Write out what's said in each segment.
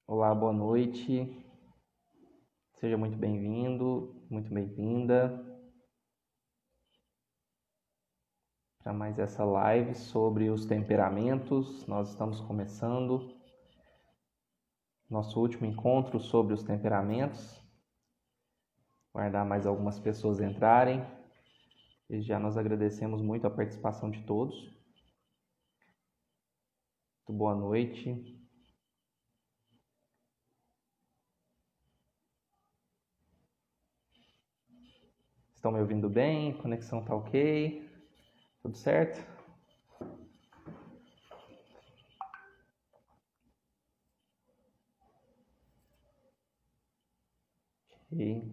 Olá, boa noite. Seja muito bem-vindo, muito bem-vinda para mais essa live sobre os temperamentos. Nós estamos começando nosso último encontro sobre os temperamentos. Guardar mais algumas pessoas entrarem. E já nós agradecemos muito a participação de todos. Muito boa noite. Estão me ouvindo bem? A conexão está ok? Tudo certo? Ok.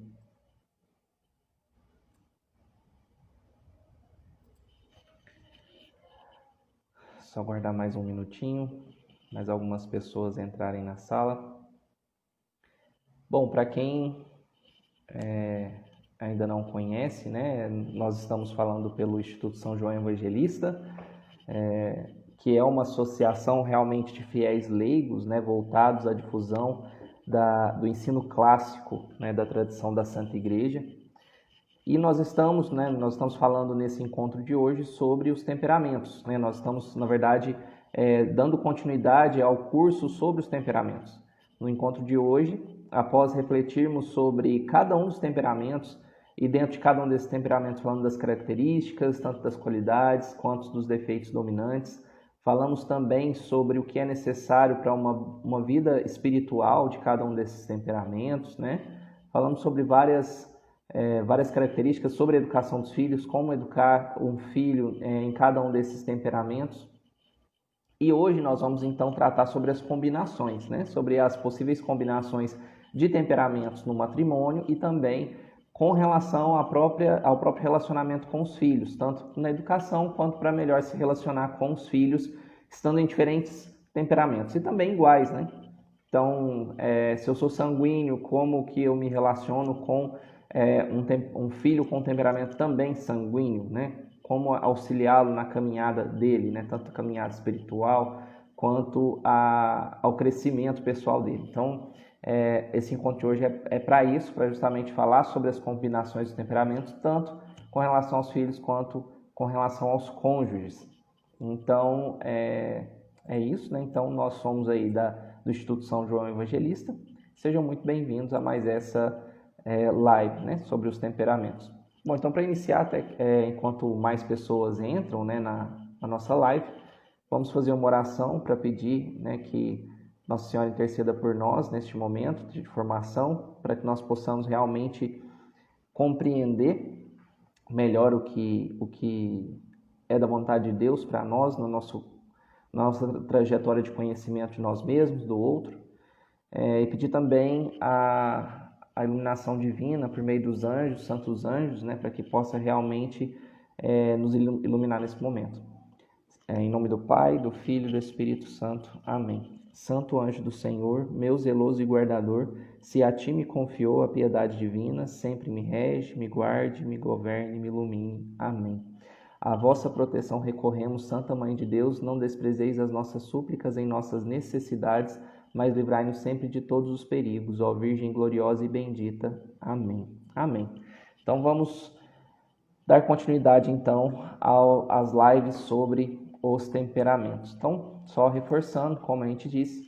Só aguardar mais um minutinho, mais algumas pessoas entrarem na sala. Bom, para quem ainda não conhece, né, nós estamos falando pelo Instituto São João Evangelista, que é uma associação realmente de fiéis leigos, né, voltados à difusão do ensino clássico, né, da tradição da Santa Igreja. E nós estamos falando nesse encontro de hoje sobre os temperamentos, né? Nós estamos, na verdade, dando continuidade ao curso sobre os temperamentos. No encontro de hoje, após refletirmos sobre cada um dos temperamentos e dentro de cada um desses temperamentos falando das características, tanto das qualidades quanto dos defeitos dominantes, falamos também sobre o que é necessário para uma vida espiritual de cada um desses temperamentos, né? Falamos sobre várias características sobre a educação dos filhos, como educar um filho em cada um desses temperamentos. E hoje nós vamos então tratar sobre as combinações, né? Sobre as possíveis combinações de temperamentos no matrimônio e também com relação ao próprio relacionamento com os filhos, tanto na educação quanto para melhor se relacionar com os filhos, estando em diferentes temperamentos e também iguais, né? Então, se eu sou sanguíneo, como que eu me relaciono com um filho com temperamento também sanguíneo, né? Como auxiliá-lo na caminhada dele, né? Tanto a caminhada espiritual quanto ao crescimento pessoal dele. Então, esse encontro de hoje é para isso, para justamente falar sobre as combinações dos temperamentos, tanto com relação aos filhos quanto com relação aos cônjuges. Então, é isso, né? Então, nós somos aí do Instituto São João Evangelista. Sejam muito bem-vindos a mais essa live, né, sobre os temperamentos. Bom, então para iniciar, enquanto mais pessoas entram, né, na nossa live, vamos fazer uma oração para pedir, né, que Nossa Senhora interceda por nós neste momento de formação, para que nós possamos realmente compreender melhor o que é da vontade de Deus para nós, na nossa trajetória de conhecimento de nós mesmos, do outro, e pedir também a iluminação divina por meio dos anjos, santos anjos, né, para que possa realmente nos iluminar nesse momento. Em nome do Pai, do Filho e do Espírito Santo. Amém. Santo anjo do Senhor, meu zeloso e guardador, se a ti me confiou a piedade divina, sempre me rege, me guarde, me governe, me ilumine. Amém. À vossa proteção recorremos, Santa Mãe de Deus, não desprezeis as nossas súplicas em nossas necessidades, mas livrai-nos sempre de todos os perigos, ó Virgem gloriosa e bendita. Amém. Amém. Então vamos dar continuidade então às lives sobre os temperamentos. Então, só reforçando, como a gente disse,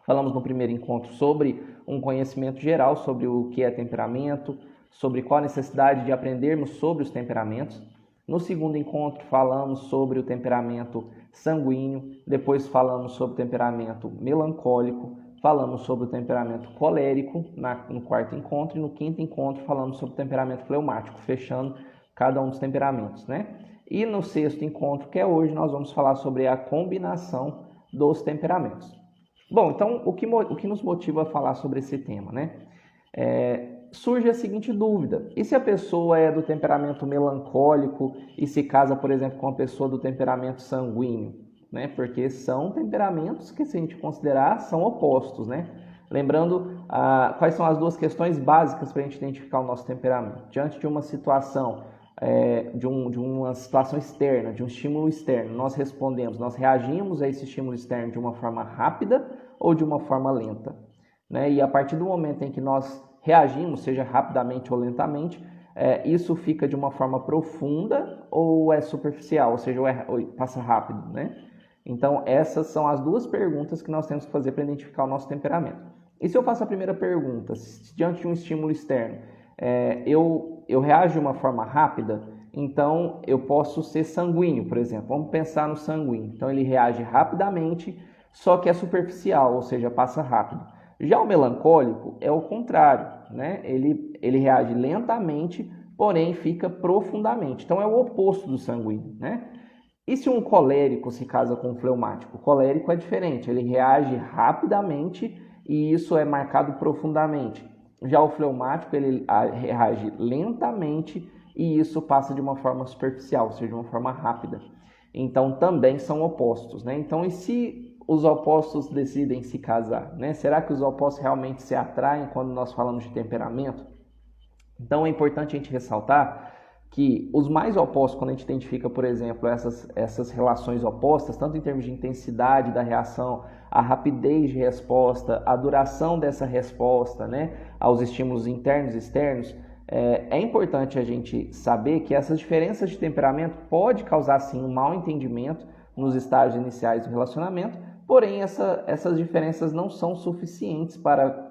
falamos no primeiro encontro sobre um conhecimento geral sobre o que é temperamento, sobre qual a necessidade de aprendermos sobre os temperamentos. No segundo encontro, falamos sobre o temperamento sanguíneo, depois falamos sobre o temperamento melancólico, falamos sobre o temperamento colérico no quarto encontro, e no quinto encontro falamos sobre o temperamento fleumático, fechando cada um dos temperamentos, né? E no sexto encontro, que é hoje, nós vamos falar sobre a combinação dos temperamentos. Bom, então, o que nos motiva a falar sobre esse tema, né? Surge a seguinte dúvida: e se a pessoa é do temperamento melancólico e se casa, por exemplo, com uma pessoa do temperamento sanguíneo, né? Porque são temperamentos que, se a gente considerar, são opostos, né? Lembrando quais são as duas questões básicas para a gente identificar o nosso temperamento. Diante de uma situação, de uma situação externa, de um estímulo externo, nós reagimos a esse estímulo externo de uma forma rápida ou de uma forma lenta, né? E a partir do momento em que nós reagimos, seja rapidamente ou lentamente, isso fica de uma forma profunda ou é superficial, ou seja, ou passa rápido, né? Então, essas são as duas perguntas que nós temos que fazer para identificar o nosso temperamento. E se eu faço a primeira pergunta, diante de um estímulo externo, eu reajo de uma forma rápida, então eu posso ser sanguíneo, por exemplo. Vamos pensar no sanguíneo. Então, ele reage rapidamente, só que é superficial, ou seja, passa rápido. Já o melancólico é o contrário, né? Ele reage lentamente, porém fica profundamente. Então, é o oposto do sanguíneo, né? E se um colérico se casa com um fleumático? O colérico é diferente, ele reage rapidamente e isso é marcado profundamente. Já o fleumático, ele reage lentamente e isso passa de uma forma superficial, ou seja, de uma forma rápida. Então, também são opostos, né? Então, e se os opostos decidem se casar, né? Será que os opostos realmente se atraem quando nós falamos de temperamento? Então, é importante a gente ressaltar que os mais opostos, quando a gente identifica, por exemplo, essas relações opostas, tanto em termos de intensidade da reação, a rapidez de resposta, a duração dessa resposta, né, aos estímulos internos e externos, é importante a gente saber que essas diferenças de temperamento podem causar, sim, um mau entendimento nos estágios iniciais do relacionamento, porém, essas diferenças não são suficientes para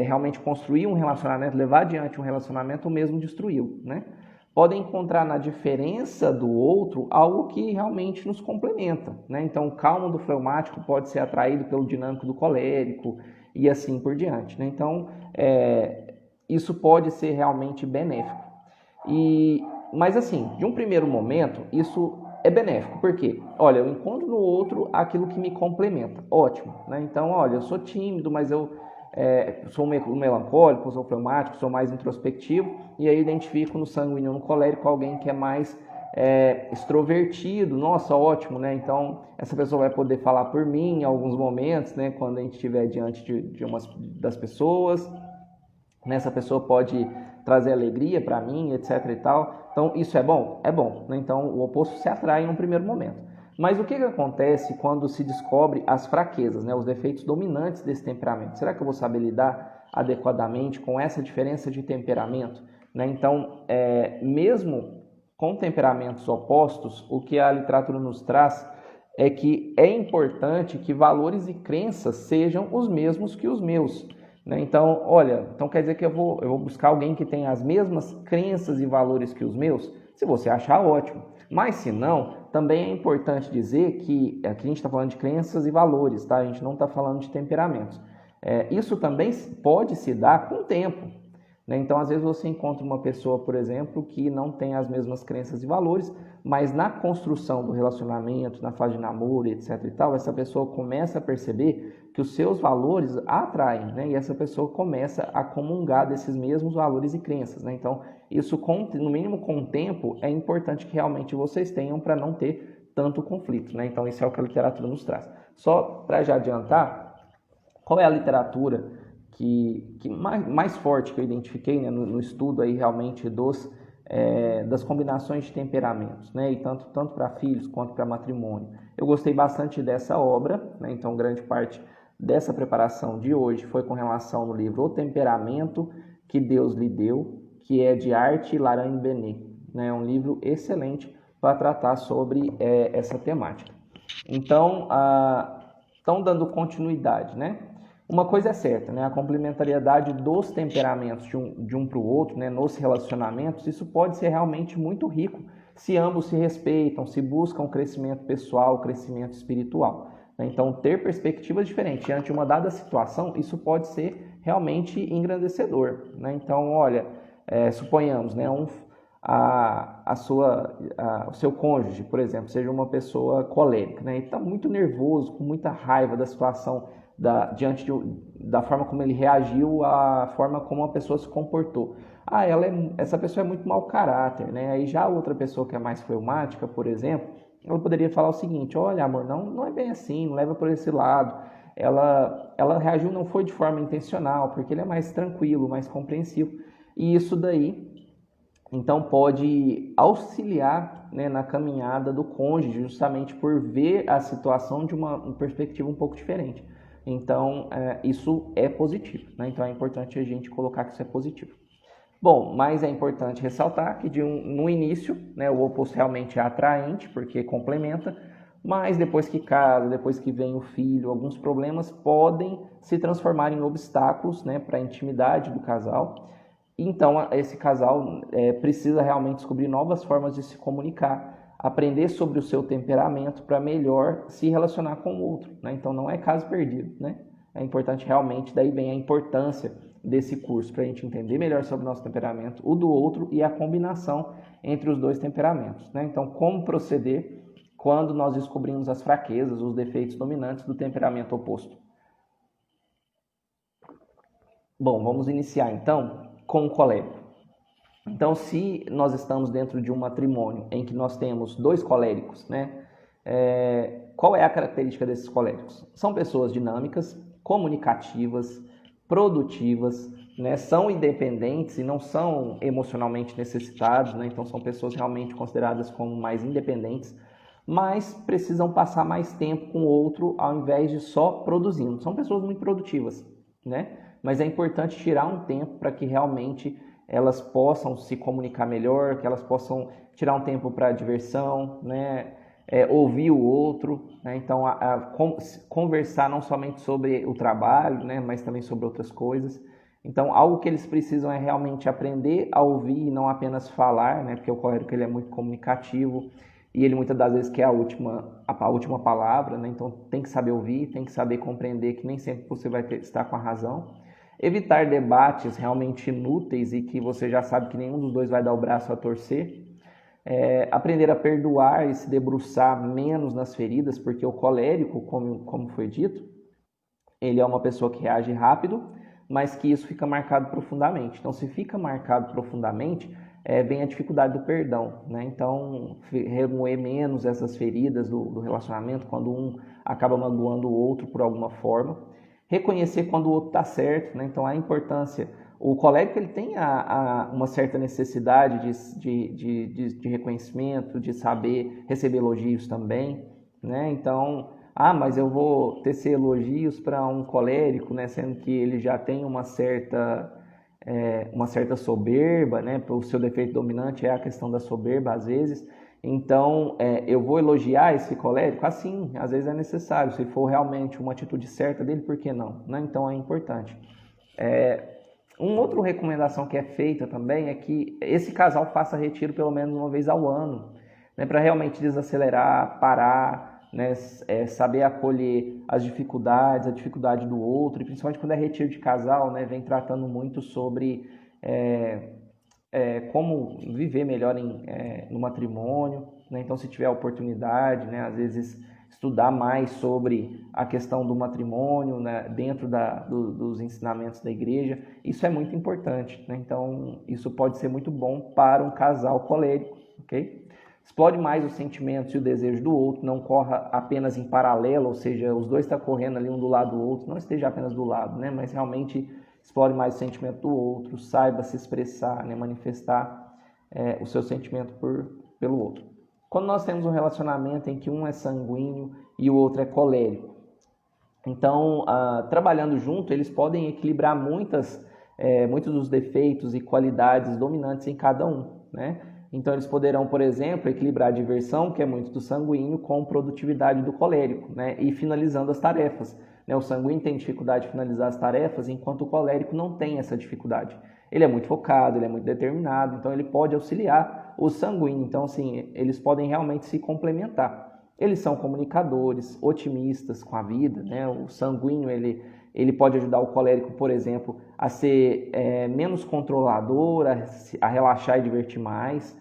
realmente construir um relacionamento, levar adiante um relacionamento ou mesmo destruí-lo, né? Podem encontrar na diferença do outro algo que realmente nos complementa, né? Então, o calmo do fleumático pode ser atraído pelo dinâmico do colérico e assim por diante, né? Então, isso pode ser realmente benéfico. Mas assim, de um primeiro momento, isso é benéfico, porque, olha, eu encontro no outro aquilo que me complementa, ótimo, né? Então, olha, eu sou tímido, mas eu sou melancólico, sou fleumático, sou mais introspectivo, e aí identifico no sanguíneo, no colérico, alguém que é mais extrovertido. Nossa, ótimo, né? Então, essa pessoa vai poder falar por mim em alguns momentos, né? Quando a gente estiver diante de das pessoas, né? Essa pessoa pode trazer alegria para mim, etc e tal. Então, isso é bom? É bom, né? Então, o oposto se atrai em um primeiro momento. Mas o que acontece quando se descobre as fraquezas, né, os defeitos dominantes desse temperamento? Será que eu vou saber lidar adequadamente com essa diferença de temperamento? Né? Então, mesmo com temperamentos opostos, o que a literatura nos traz é que é importante que valores e crenças sejam os mesmos que os meus. Né? Então, olha, então quer dizer que eu vou buscar alguém que tenha as mesmas crenças e valores que os meus? Se você achar, ótimo. Mas se não, também é importante dizer que aqui a gente está falando de crenças e valores, tá? A gente não está falando de temperamentos. Isso também pode se dar com o tempo, né? Então, às vezes você encontra uma pessoa, por exemplo, que não tem as mesmas crenças e valores, mas na construção do relacionamento, na fase de namoro, etc e tal, essa pessoa começa a perceber que os seus valores a atraem, né? E essa pessoa começa a comungar desses mesmos valores e crenças, né? Então, isso, no mínimo com o tempo, é importante que realmente vocês tenham para não ter tanto conflito, né? Então, isso é o que a literatura nos traz. Só para já adiantar, qual é a literatura que mais forte que eu identifiquei, né, no estudo aí realmente das combinações de temperamentos, né, e tanto para filhos quanto para matrimônio. Eu gostei bastante dessa obra, né, então grande parte dessa preparação de hoje foi com relação no livro O Temperamento que Deus lhe deu, que é de Art Laran-Benet, né, é um livro excelente para tratar sobre essa temática. Então, dando continuidade, né? Uma coisa é certa, né? A complementariedade dos temperamentos de um para o outro, né? Nos relacionamentos, isso pode ser realmente muito rico se ambos se respeitam, se buscam crescimento pessoal, crescimento espiritual, né? Então, ter perspectivas diferentes diante de uma dada situação, isso pode ser realmente engrandecedor, né? Então, olha, suponhamos, né? O seu cônjuge, por exemplo, seja uma pessoa colérica, né? Ele está muito nervoso, com muita raiva da situação, diante da forma como ele reagiu, à forma como a pessoa se comportou. Essa pessoa é muito mau caráter, né? Aí já outra pessoa que é mais fleumática, por exemplo, ela poderia falar o seguinte: olha, amor, não é bem assim, não leva por esse lado. Ela reagiu, não foi de forma intencional, porque ele é mais tranquilo, mais compreensivo. E isso daí, então, pode auxiliar, né, na caminhada do cônjuge, justamente por ver a situação de uma perspectiva um pouco diferente. Então, isso é positivo, né? Então, é importante a gente colocar que isso é positivo. Bom, mas é importante ressaltar que no início, né, o oposto realmente é atraente, porque complementa, mas depois que casa, depois que vem o filho, alguns problemas podem se transformar em obstáculos, né, para a intimidade do casal. Então, esse casal precisa realmente descobrir novas formas de se comunicar, aprender sobre o seu temperamento para melhor se relacionar com o outro, né? Então, não é caso perdido, né? É importante realmente, daí vem a importância desse curso, para a gente entender melhor sobre o nosso temperamento, o do outro e a combinação entre os dois temperamentos, né? Então, como proceder quando nós descobrimos as fraquezas, os defeitos dominantes do temperamento oposto. Bom, vamos iniciar então com o colérico. Então, se nós estamos dentro de um matrimônio em que nós temos dois coléricos, né? Qual é a característica desses coléricos? São pessoas dinâmicas, comunicativas, produtivas, né? São independentes e não são emocionalmente necessitados, né? Então, são pessoas realmente consideradas como mais independentes, mas precisam passar mais tempo com o outro ao invés de só produzindo. São pessoas muito produtivas, né? Mas é importante tirar um tempo para que realmente elas possam se comunicar melhor, que elas possam tirar um tempo para diversão, né? Ouvir o outro, né? Então conversar não somente sobre o trabalho, né? Mas também sobre outras coisas. Então algo que eles precisam é realmente aprender a ouvir e não apenas falar, né? Porque o colérico ele é muito comunicativo e ele muitas das vezes quer a última palavra, né? Então tem que saber ouvir, tem que saber compreender que nem sempre você vai estar com a razão. Evitar debates realmente inúteis e que você já sabe que nenhum dos dois vai dar o braço a torcer. Aprender a perdoar e se debruçar menos nas feridas, porque o colérico, como foi dito, ele é uma pessoa que reage rápido, mas que isso fica marcado profundamente. Então, se fica marcado profundamente, vem a dificuldade do perdão, né? Então, remoer menos essas feridas do relacionamento, quando um acaba magoando o outro por alguma forma. Reconhecer quando o outro está certo, né? Então, a importância... O colérico ele tem uma certa necessidade de reconhecimento, de saber receber elogios também, né? Então, mas eu vou tecer elogios para um colérico, né? Sendo que ele já tem uma certa soberba, né? O seu defeito dominante é a questão da soberba, às vezes. Então, eu vou elogiar esse colérico? Assim, às vezes é necessário. Se for realmente uma atitude certa dele, por que não? Né? Então, é importante. Uma outra recomendação que é feita também é que esse casal faça retiro pelo menos uma vez ao ano, né? Para realmente desacelerar, parar, né? Saber acolher as dificuldades, a dificuldade do outro, e principalmente quando é retiro de casal, né? Vem tratando muito sobre como viver melhor no matrimônio, né? Então, se tiver a oportunidade, né? Às vezes estudar mais sobre a questão do matrimônio, né? Dentro dos ensinamentos da igreja, isso é muito importante, né? Então, isso pode ser muito bom para um casal colérico, ok? Explore mais os sentimentos e o desejo do outro, não corra apenas em paralelo, ou seja, os dois estão correndo ali um do lado do outro, não esteja apenas do lado, né? Mas realmente explore mais o sentimento do outro, saiba se expressar, né? Manifestar o seu sentimento pelo outro. Quando nós temos um relacionamento em que um é sanguíneo e o outro é colérico, então, trabalhando junto, eles podem equilibrar muitos dos defeitos e qualidades dominantes em cada um, né? Então, eles poderão, por exemplo, equilibrar a diversão, que é muito do sanguíneo, com produtividade do colérico, né? E finalizando as tarefas, né? O sanguíneo tem dificuldade de finalizar as tarefas, enquanto o colérico não tem essa dificuldade. Ele é muito focado, ele é muito determinado, então ele pode auxiliar o sanguíneo. Então, assim, eles podem realmente se complementar. Eles são comunicadores, otimistas com a vida, né? O sanguíneo, ele pode ajudar o colérico, por exemplo, a ser menos controlador, a relaxar e divertir mais.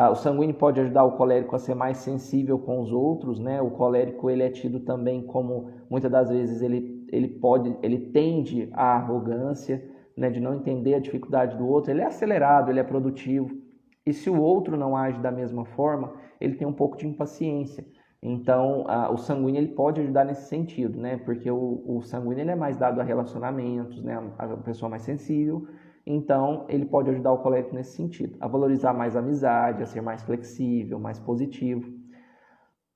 O sanguíneo pode ajudar o colérico a ser mais sensível com os outros, né? O colérico, ele é tido também como, muitas das vezes, ele tende à arrogância, né? De não entender a dificuldade do outro. Ele é acelerado, ele é produtivo. E se o outro não age da mesma forma, ele tem um pouco de impaciência. Então, o sanguíneo ele pode ajudar nesse sentido, né? Porque o sanguíneo ele é mais dado a relacionamentos, né? A pessoa mais sensível. Então, ele pode ajudar o colérico nesse sentido, a valorizar mais a amizade, a ser mais flexível, mais positivo.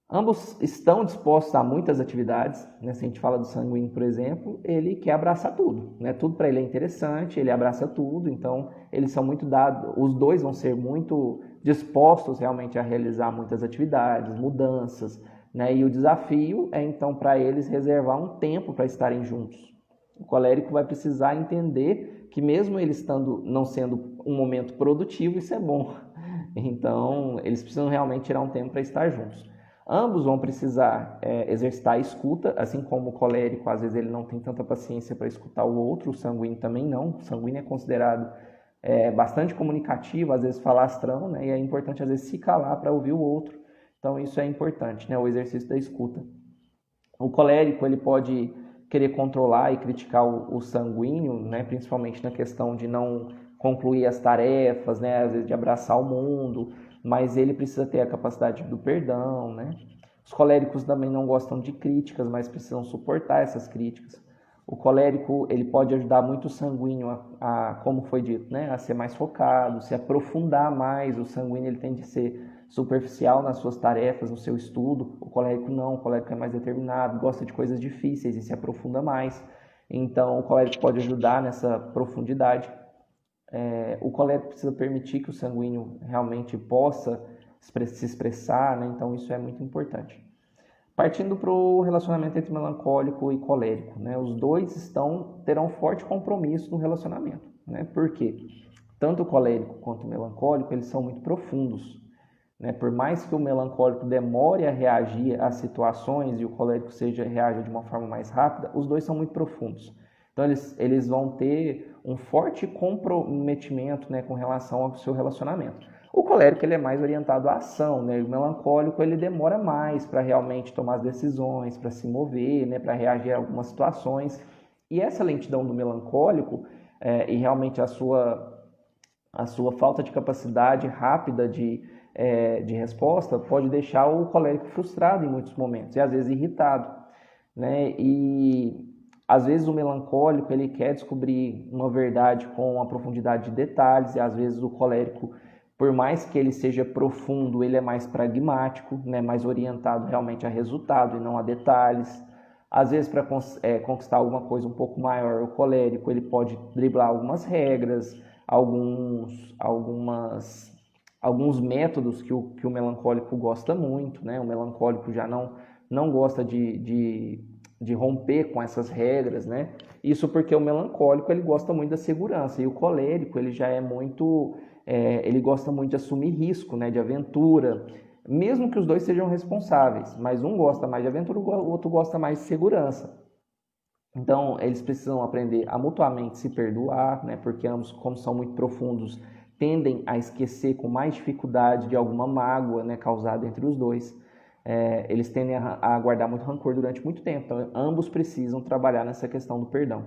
Ambos estão dispostos a muitas atividades, né? Se a gente fala do sanguíneo, por exemplo, ele quer abraçar tudo, né? Tudo para ele é interessante, ele abraça tudo, então eles são muito dados, os dois vão ser muito dispostos realmente a realizar muitas atividades, mudanças, né? E o desafio é então para eles reservar um tempo para estarem juntos. O colérico vai precisar entender que mesmo ele estando não sendo um momento produtivo, isso é bom. Então, eles precisam realmente tirar um tempo para estar juntos. Ambos vão precisar exercitar a escuta, assim como o colérico, às vezes ele não tem tanta paciência para escutar o outro, o sanguíneo também não. O sanguíneo é considerado bastante comunicativo, às vezes falastrão, né? E é importante às vezes se calar para ouvir o outro. Então isso é importante, né? O exercício da escuta. O colérico ele pode querer controlar e criticar o sanguíneo, né? Principalmente na questão de não concluir as tarefas, né? Às vezes de abraçar o mundo, mas ele precisa ter a capacidade do perdão, né? Os coléricos também não gostam de críticas, mas precisam suportar essas críticas. O colérico ele pode ajudar muito o sanguíneo como foi dito, né? A ser mais focado, se aprofundar mais. O sanguíneo ele tende a ser superficial nas suas tarefas, no seu estudo. O colérico não, o colérico é mais determinado, gosta de coisas difíceis e se aprofunda mais. Então, o colérico pode ajudar nessa profundidade. O colérico precisa permitir que o sanguíneo realmente possa se expressar, né? Então, isso é muito importante. Partindo para o relacionamento entre melancólico e colérico, né? Os dois terão forte compromisso no relacionamento, né? Por quê? Tanto o colérico quanto o melancólico, eles são muito profundos, né? Por mais que o melancólico demore a reagir às situações e o colérico reaja de uma forma mais rápida, os dois são muito profundos. Então, eles vão ter um forte comprometimento, né, com relação ao seu relacionamento. O colérico ele é mais orientado à ação, né? O melancólico ele demora mais para realmente tomar as decisões, para se mover, né, para reagir a algumas situações. E essa lentidão do melancólico e realmente a sua falta de capacidade rápida de resposta pode deixar o colérico frustrado em muitos momentos e às vezes irritado, né? E às vezes o melancólico ele quer descobrir uma verdade com uma profundidade de detalhes e às vezes o colérico, por mais que ele seja profundo, ele é mais pragmático, né? Mais orientado realmente a resultado e não a detalhes. Às vezes, para conquistar alguma coisa um pouco maior, o colérico ele pode driblar algumas regras, alguns métodos que o melancólico gosta muito, né? O melancólico já não gosta de romper com essas regras, né? Isso porque o melancólico ele gosta muito da segurança e o colérico ele já é muito, ele gosta muito de assumir risco, né? De aventura, mesmo que os dois sejam responsáveis, mas um gosta mais de aventura, o outro gosta mais de segurança. Então, eles precisam aprender a mutuamente se perdoar, né? Porque ambos, como são muito profundos, tendem a esquecer com mais dificuldade de alguma mágoa, né, causada entre os dois. Eles tendem a guardar muito rancor durante muito tempo. Então, ambos precisam trabalhar nessa questão do perdão.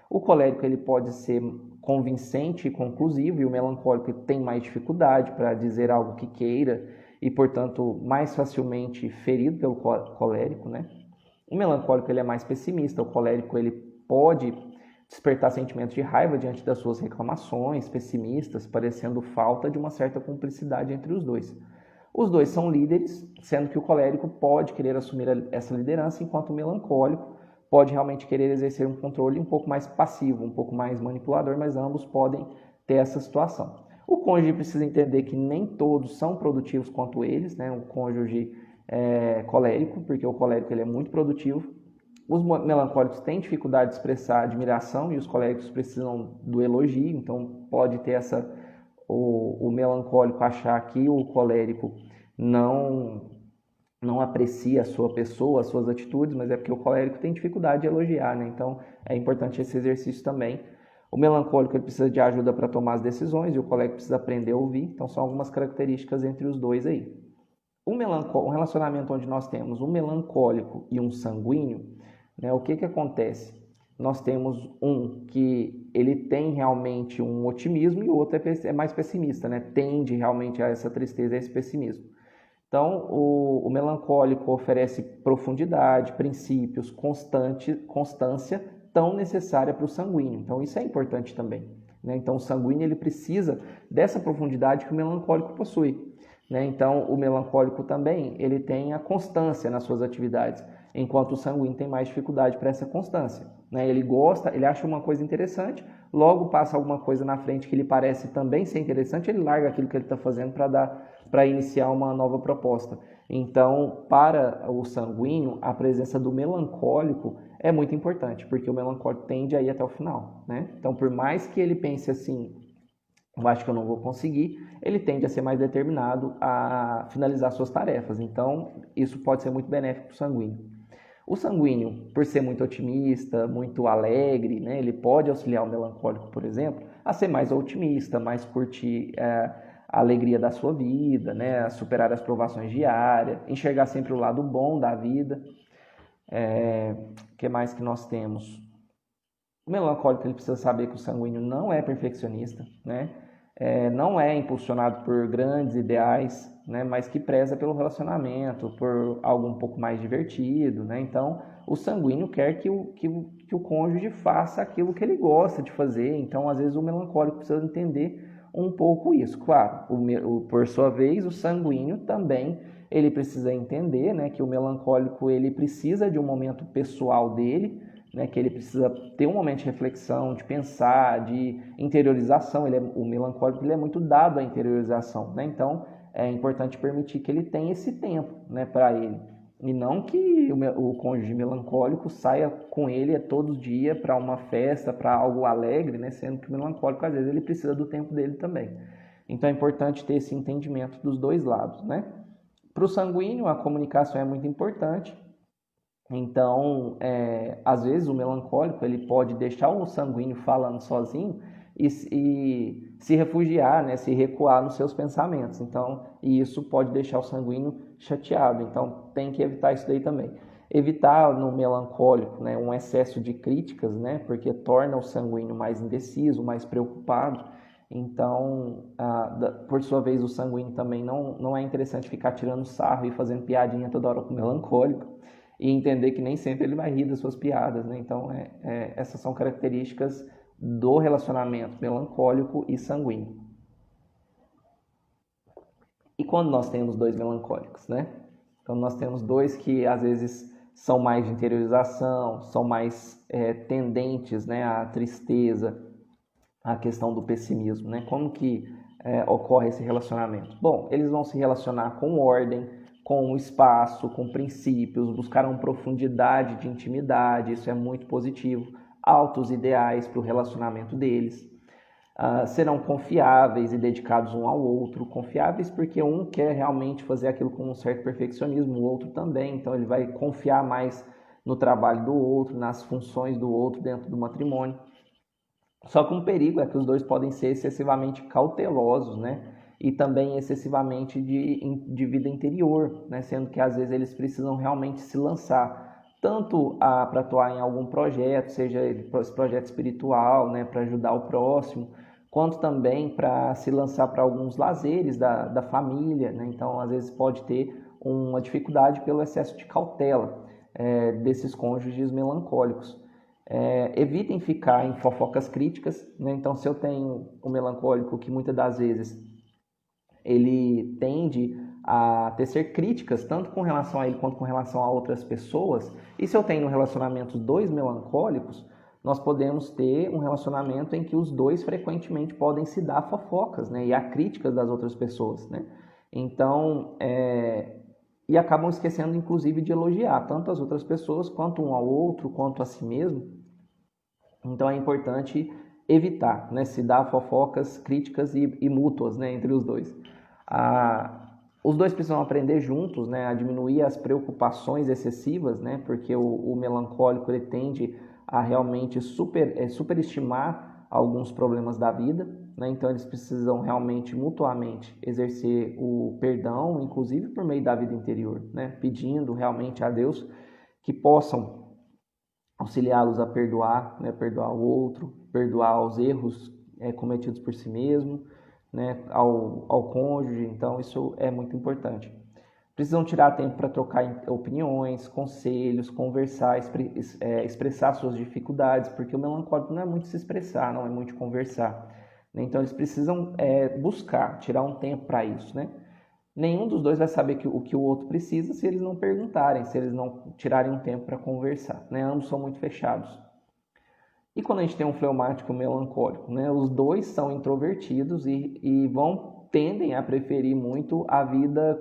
O colérico ele pode ser convincente e conclusivo, e o melancólico tem mais dificuldade para dizer algo que queira e, portanto, mais facilmente ferido pelo colérico, né? O melancólico ele é mais pessimista, o colérico ele pode despertar sentimentos de raiva diante das suas reclamações pessimistas, parecendo falta de uma certa cumplicidade entre os dois. Os dois são líderes, sendo que o colérico pode querer assumir essa liderança, enquanto o melancólico pode realmente querer exercer um controle um pouco mais passivo, um pouco mais manipulador, mas ambos podem ter essa situação. O cônjuge precisa entender que nem todos são produtivos quanto eles, né? O cônjuge colérico, porque o colérico ele é muito produtivo. Os melancólicos têm dificuldade de expressar admiração e os coléricos precisam do elogio, então pode ter o melancólico achar que o colérico não aprecia a sua pessoa, as suas atitudes, mas é porque o colérico tem dificuldade de elogiar, né? Então é importante esse exercício também. O melancólico ele precisa de ajuda para tomar as decisões e o colérico precisa aprender a ouvir, então são algumas características entre os dois aí. Um relacionamento onde nós temos um melancólico e um sanguíneo, né, o que acontece? Nós temos um que ele tem realmente um otimismo e o outro é mais pessimista, né? Tende realmente a essa tristeza, a esse pessimismo. Então, o melancólico oferece profundidade, princípios, constância tão necessária para o sanguíneo. Então, isso é importante também. né? Então, o sanguíneo ele precisa dessa profundidade que o melancólico possui, né? Então, o melancólico também ele tem a constância nas suas atividades, enquanto o sanguíneo tem mais dificuldade para essa constância, né? Ele gosta, ele acha uma coisa interessante, logo passa alguma coisa na frente que lhe parece também ser interessante, ele larga aquilo que ele está fazendo para iniciar uma nova proposta. Então, para o sanguíneo, a presença do melancólico é muito importante, porque o melancólico tende a ir até o final, né? Então, por mais que ele pense assim, eu acho que eu não vou conseguir, ele tende a ser mais determinado a finalizar suas tarefas. Então, isso pode ser muito benéfico para o sanguíneo. O sanguíneo, por ser muito otimista, muito alegre, né, ele pode auxiliar o melancólico, por exemplo, a ser mais otimista, mais curtir a alegria da sua vida, né, a superar as provações diárias, enxergar sempre o lado bom da vida. Que mais que nós temos? O melancólico ele precisa saber que o sanguíneo não é perfeccionista, né? Não é impulsionado por grandes ideais, né? Mas que preza pelo relacionamento, por algo um pouco mais divertido, né? Então, o sanguíneo quer que o cônjuge faça aquilo que ele gosta de fazer. Então, às vezes, o melancólico precisa entender um pouco isso. Claro, por sua vez, o sanguíneo também ele precisa entender, né, que o melancólico ele precisa de um momento pessoal dele, né, que ele precisa ter um momento de reflexão, de pensar, de interiorização. O melancólico ele é muito dado à interiorização, né? Então é importante permitir que ele tenha esse tempo, né, para ele, e não que o cônjuge melancólico saia com ele todos os dias para uma festa, para algo alegre, né, sendo que o melancólico às vezes ele precisa do tempo dele também. Então é importante ter esse entendimento dos dois lados, né? Para o sanguíneo a comunicação é muito importante. Então, às vezes o melancólico ele pode deixar o sanguíneo falando sozinho e se refugiar, né, se recuar nos seus pensamentos. Então, e isso pode deixar o sanguíneo chateado. Então, tem que evitar isso daí também. Evitar no melancólico, né, um excesso de críticas, né, porque torna o sanguíneo mais indeciso, mais preocupado. Então, por sua vez, o sanguíneo também não é interessante ficar tirando sarro e fazendo piadinha toda hora com o melancólico, e entender que nem sempre ele vai rir das suas piadas, né? Então, essas são características do relacionamento melancólico e sanguíneo. E quando nós temos dois melancólicos, né? Então, nós temos dois que, às vezes, são mais de interiorização, são mais tendentes, né, à tristeza, à questão do pessimismo, né? Como que ocorre esse relacionamento? Bom, eles vão se relacionar com ordem, com o espaço, com princípios, buscarão profundidade de intimidade, isso é muito positivo, altos ideais para o relacionamento deles, serão confiáveis e dedicados um ao outro, confiáveis porque um quer realmente fazer aquilo com um certo perfeccionismo, o outro também, então ele vai confiar mais no trabalho do outro, nas funções do outro dentro do matrimônio. Só que um perigo é que os dois podem ser excessivamente cautelosos, né? E também excessivamente de vida interior, né? Sendo que às vezes eles precisam realmente se lançar, tanto para atuar em algum projeto, seja esse projeto espiritual, né? Para ajudar o próximo, quanto também para se lançar para alguns lazeres da família, né? Então, às vezes pode ter uma dificuldade pelo excesso de cautela desses cônjuges melancólicos. Evitem ficar em fofocas críticas, né? Então, se eu tenho um melancólico que muitas das vezes ele tende a tecer críticas tanto com relação a ele quanto com relação a outras pessoas, e se eu tenho no relacionamento dois melancólicos, nós podemos ter um relacionamento em que os dois frequentemente podem se dar fofocas, né? E há críticas das outras pessoas, né? Então, e acabam esquecendo inclusive de elogiar tanto as outras pessoas quanto um ao outro, quanto a si mesmo. Então é importante evitar, né, se dar fofocas, críticas e mútuas, né, entre os dois. Os dois precisam aprender juntos, né, a diminuir as preocupações excessivas, né, porque o melancólico ele tende a realmente superestimar alguns problemas da vida, né, então eles precisam realmente mutuamente exercer o perdão, inclusive por meio da vida interior, né, pedindo realmente a Deus que possam auxiliá-los a perdoar, né, perdoar o outro, perdoar os erros cometidos por si mesmo, né, ao cônjuge. Então isso é muito importante. Precisam tirar tempo para trocar opiniões, conselhos, conversar, expressar suas dificuldades, porque o melancólico não é muito se expressar, não é muito conversar, né? Então eles precisam buscar, tirar um tempo para isso, né? Nenhum dos dois vai saber o que o outro precisa se eles não perguntarem, se eles não tirarem um tempo para conversar, né? Ambos são muito fechados. E quando a gente tem um fleumático e um melancólico, né? Os dois são introvertidos e tendem a preferir muito a vida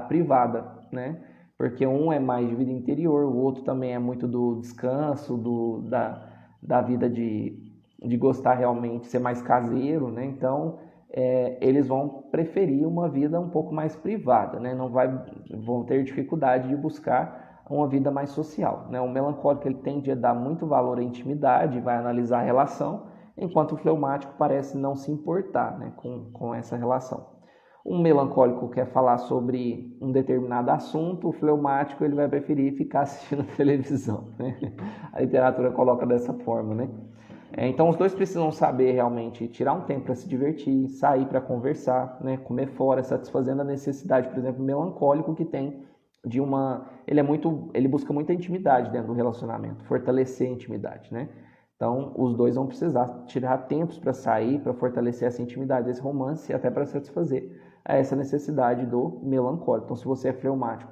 privada, né? Porque um é mais de vida interior, o outro também é muito do descanso, da vida de gostar realmente, ser mais caseiro, né? Então, eles vão preferir uma vida um pouco mais privada, né? Vão ter dificuldade de buscar uma vida mais social, né? O melancólico ele tende a dar muito valor à intimidade, vai analisar a relação, enquanto o fleumático parece não se importar, né, com essa relação. Um melancólico quer falar sobre um determinado assunto, o fleumático ele vai preferir ficar assistindo televisão, né? A literatura coloca dessa forma, né? Então os dois precisam saber realmente tirar um tempo para se divertir, sair para conversar, né, comer fora, satisfazendo a necessidade, por exemplo, melancólico que tem ele busca muita intimidade dentro do relacionamento, fortalecer a intimidade, né? Então, os dois vão precisar tirar tempos para sair, para fortalecer essa intimidade, esse romance, até para satisfazer essa necessidade do melancólico. Então, se você é fleumático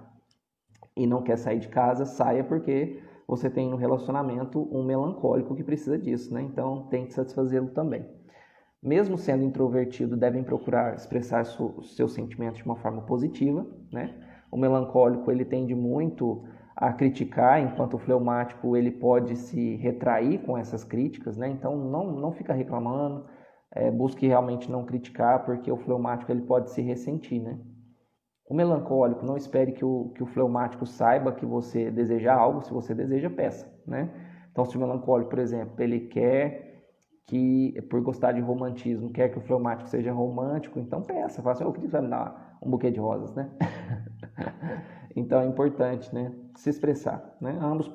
e não quer sair de casa, saia porque você tem no relacionamento um melancólico que precisa disso, né? Então, tem que satisfazê-lo também. Mesmo sendo introvertido, devem procurar expressar seus sentimentos de uma forma positiva, né? O melancólico ele tende muito a criticar, enquanto o fleumático ele pode se retrair com essas críticas, né? Então não fica reclamando, busque realmente não criticar, porque o fleumático ele pode se ressentir, né? O melancólico, não espere que o fleumático saiba que você deseja algo, se você deseja, peça, né? Então se o melancólico, por exemplo, ele quer por gostar de romantismo, quer que o fleumático seja romântico, então peça, fala assim, eu queria me dar um buquê de rosas, né? Então é importante, né, se expressar, né? Ambos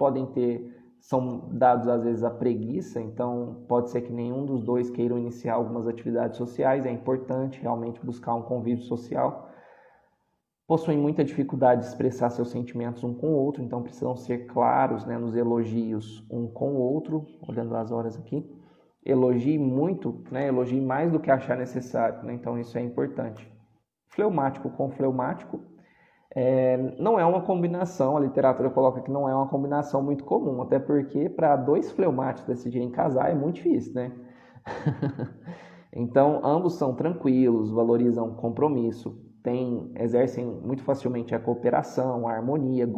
são dados às vezes à preguiça, então pode ser que nenhum dos dois queiram iniciar algumas atividades sociais, é importante realmente buscar um convívio social. Possuem muita dificuldade de expressar seus sentimentos um com o outro, então precisam ser claros, né, nos elogios um com o outro, olhando as horas aqui. Elogie muito, né, elogie mais do que achar necessário, né? Então isso é importante. Fleumático com fleumático não é uma combinação, a literatura coloca que não é uma combinação muito comum, até porque para dois fleumáticos decidirem casar é muito difícil, né? Então, ambos são tranquilos, valorizam compromisso, exercem muito facilmente a cooperação, a harmonia,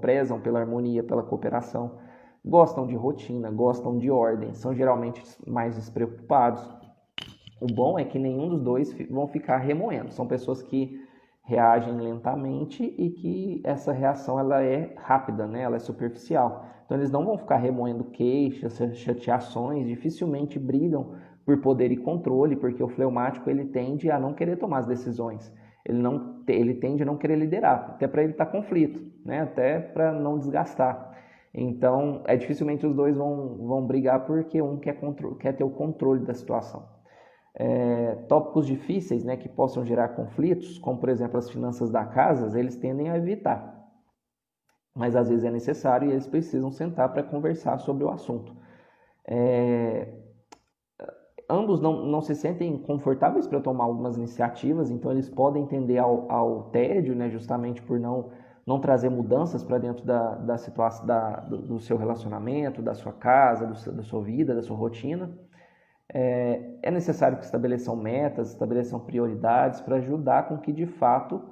prezam pela harmonia, pela cooperação, gostam de rotina, gostam de ordem, são geralmente mais despreocupados. O bom é que nenhum dos dois vão ficar remoendo, são pessoas que reagem lentamente e que essa reação ela é rápida, né? Ela é superficial. Então eles não vão ficar remoendo queixas, chateações, dificilmente brigam por poder e controle, porque o fleumático ele tende a não querer tomar as decisões. Ele tende a não querer liderar, até para evitar conflito, né? Até para não desgastar. Então, dificilmente os dois vão brigar porque um quer ter o controle da situação. Tópicos difíceis, né, que possam gerar conflitos, como por exemplo as finanças da casa, eles tendem a evitar. Mas às vezes é necessário e eles precisam sentar para conversar sobre o assunto. Ambos não se sentem confortáveis para tomar algumas iniciativas, então eles podem tender ao tédio, né, justamente por não trazer mudanças para dentro da situação do seu relacionamento, da sua casa, da sua vida, da sua rotina. É necessário que estabeleçam metas, estabeleçam prioridades para ajudar com que de fato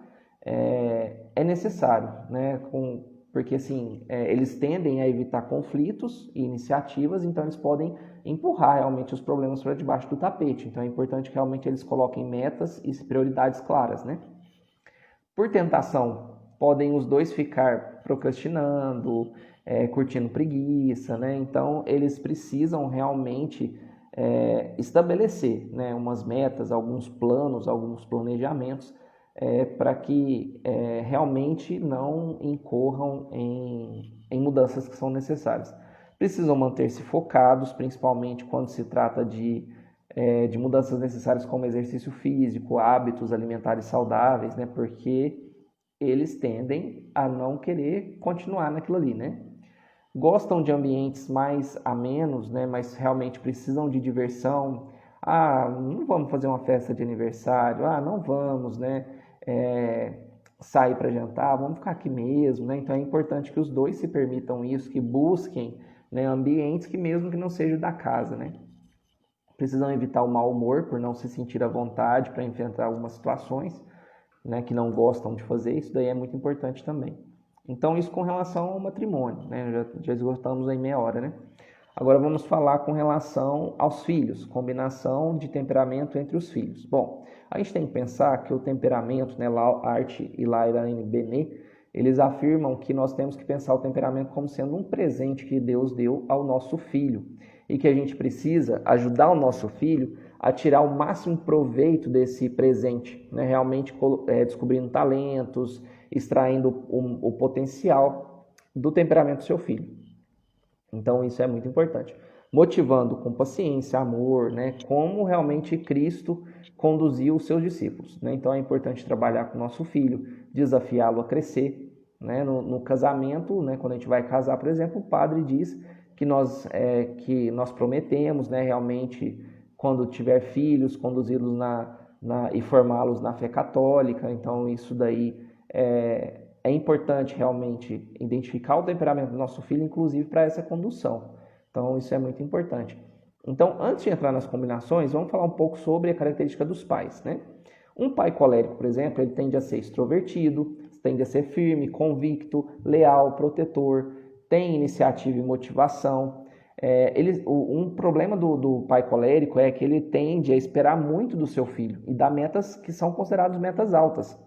é necessário, né? Porque assim, eles tendem a evitar conflitos e iniciativas, então eles podem empurrar realmente os problemas para debaixo do tapete. Então é importante que realmente eles coloquem metas e prioridades claras, né? Por tentação, podem os dois ficar procrastinando, curtindo preguiça, né? Então eles precisam realmente estabelecer, né, umas metas, alguns planos, alguns planejamentos para que realmente não incorram em mudanças que são necessárias. Precisam manter-se focados, principalmente quando se trata de mudanças necessárias como exercício físico, hábitos alimentares saudáveis, né, porque eles tendem a não querer continuar naquilo ali, né? Gostam de ambientes mais amenos, né? Mas realmente precisam de diversão. Ah, não vamos fazer uma festa de aniversário. Ah, não vamos, né? Sair para jantar, vamos ficar aqui mesmo, né? Então é importante que os dois se permitam isso, que busquem, né, ambientes que mesmo que não sejam da casa, né? Precisam evitar o mau humor por não se sentir à vontade para enfrentar algumas situações, né, que não gostam de fazer. Isso daí é muito importante também. Então isso com relação ao matrimônio, né? Já esgotamos aí meia hora, né? Agora vamos falar com relação aos filhos, combinação de temperamento entre os filhos. Bom, a gente tem que pensar que o temperamento, né, Art e Lairane Benet, eles afirmam que nós temos que pensar o temperamento como sendo um presente que Deus deu ao nosso filho e que a gente precisa ajudar o nosso filho a tirar o máximo proveito desse presente, né, realmente descobrindo talentos, extraindo o potencial do temperamento do seu filho. Então isso é muito importante. Motivando com paciência, amor, né? Como realmente Cristo conduziu os seus discípulos, né? Então é importante trabalhar com o nosso filho, desafiá-lo a crescer, né? No casamento, né? Quando a gente vai casar, por exemplo, o padre diz que nós prometemos, né? Realmente, quando tiver filhos, conduzi-los e formá-los na fé católica. Então isso daí é importante realmente identificar o temperamento do nosso filho, inclusive para essa condução. Então, isso é muito importante. Então, antes de entrar nas combinações, vamos falar um pouco sobre a característica dos pais, né? Um pai colérico, por exemplo, ele tende a ser extrovertido, tende a ser firme, convicto, leal, protetor, tem iniciativa e motivação. Um problema do pai colérico é que ele tende a esperar muito do seu filho e dar metas que são consideradas metas altas.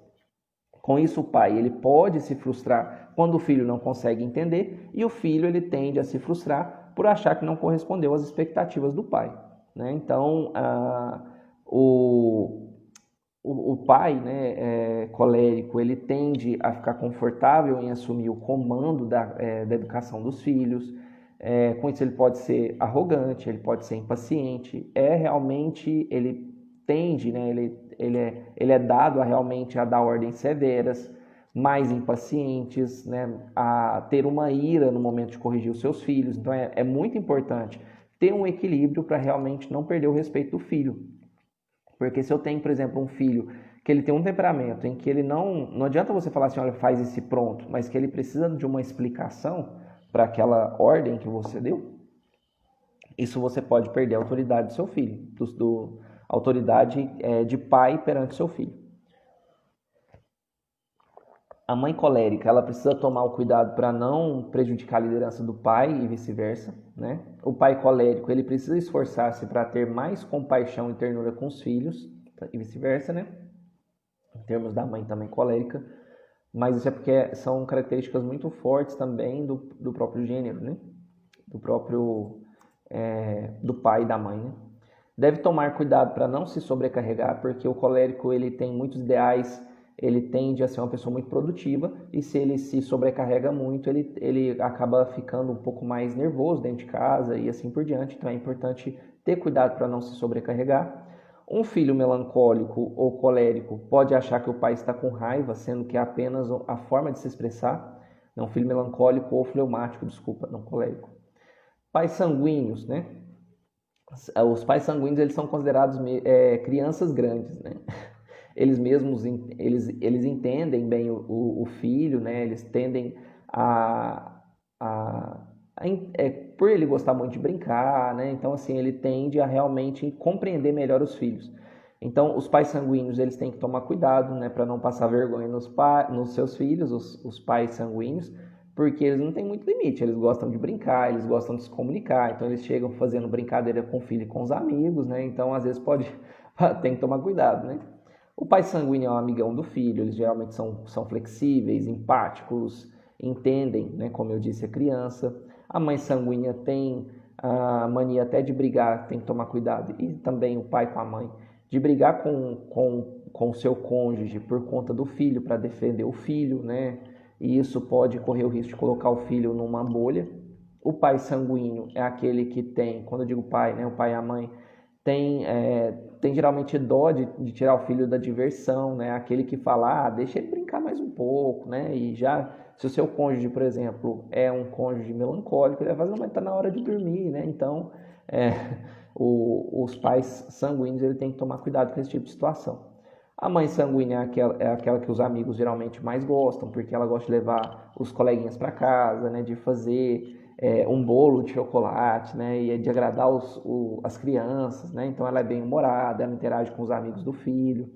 Com isso, o pai ele pode se frustrar quando o filho não consegue entender e o filho ele tende a se frustrar por achar que não correspondeu às expectativas do pai, né? Então, o pai, né, colérico, ele tende a ficar confortável em assumir o comando da educação dos filhos. Com isso ele pode ser arrogante, ele pode ser impaciente. Realmente ele tende, né, ele é dado a realmente a dar ordens severas, mais impacientes, né, a ter uma ira no momento de corrigir os seus filhos. Então é muito importante ter um equilíbrio para realmente não perder o respeito do filho. Porque se eu tenho, por exemplo, um filho que ele tem um temperamento em que ele não adianta você falar assim, olha, faz esse pronto, mas que ele precisa de uma explicação para aquela ordem que você deu, isso você pode perder a autoridade do seu filho, autoridade de pai perante seu filho. A mãe colérica, ela precisa tomar o cuidado para não prejudicar a liderança do pai e vice-versa, né? O pai colérico, ele precisa esforçar-se para ter mais compaixão e ternura com os filhos e vice-versa, né? Em termos da mãe também colérica, mas isso é porque são características muito fortes também do próprio gênero, né? Do pai e da mãe, né? Deve tomar cuidado para não se sobrecarregar, porque o colérico ele tem muitos ideais, ele tende a ser uma pessoa muito produtiva e se ele se sobrecarrega muito, ele acaba ficando um pouco mais nervoso dentro de casa e assim por diante. Então é importante ter cuidado para não se sobrecarregar. Um filho melancólico ou colérico pode achar que o pai está com raiva, sendo que é apenas a forma de se expressar. Um filho melancólico ou fleumático, desculpa, não colérico. Pais sanguíneos, né? Os pais sanguíneos eles são considerados crianças grandes, né? Eles mesmos eles entendem bem o filho, né? Eles tendem por ele gostar muito de brincar, né? Então assim ele tende a realmente compreender melhor os filhos. Então os pais sanguíneos eles têm que tomar cuidado, né? Para não passar vergonha nos seus filhos, os pais sanguíneos, porque eles não têm muito limite, eles gostam de brincar, eles gostam de se comunicar, então eles chegam fazendo brincadeira com o filho e com os amigos, né? Então às vezes tem que tomar cuidado, né? O pai sanguíneo é um amigão do filho, eles geralmente são flexíveis, empáticos, entendem, né, como eu disse, a criança. A mãe sanguínea tem a mania até de brigar, tem que tomar cuidado. E também o pai com a mãe, de brigar com o seu cônjuge por conta do filho, para defender o filho, né? E isso pode correr o risco de colocar o filho numa bolha. O pai sanguíneo é aquele que tem, quando eu digo pai, né, o pai e a mãe, tem geralmente dó de tirar o filho da diversão, né? Aquele que fala, deixa ele brincar mais um pouco, né? E já, se o seu cônjuge, por exemplo, é um cônjuge melancólico, ele vai fazer, mas tá na hora de dormir, né? Então, é, os pais sanguíneos, ele tem que tomar cuidado com esse tipo de situação. A mãe sanguínea é aquela que os amigos geralmente mais gostam, porque ela gosta de levar os coleguinhas para casa, né? De fazer um bolo de chocolate, né? E de agradar as crianças, né? Então ela é bem humorada, ela interage com os amigos do filho.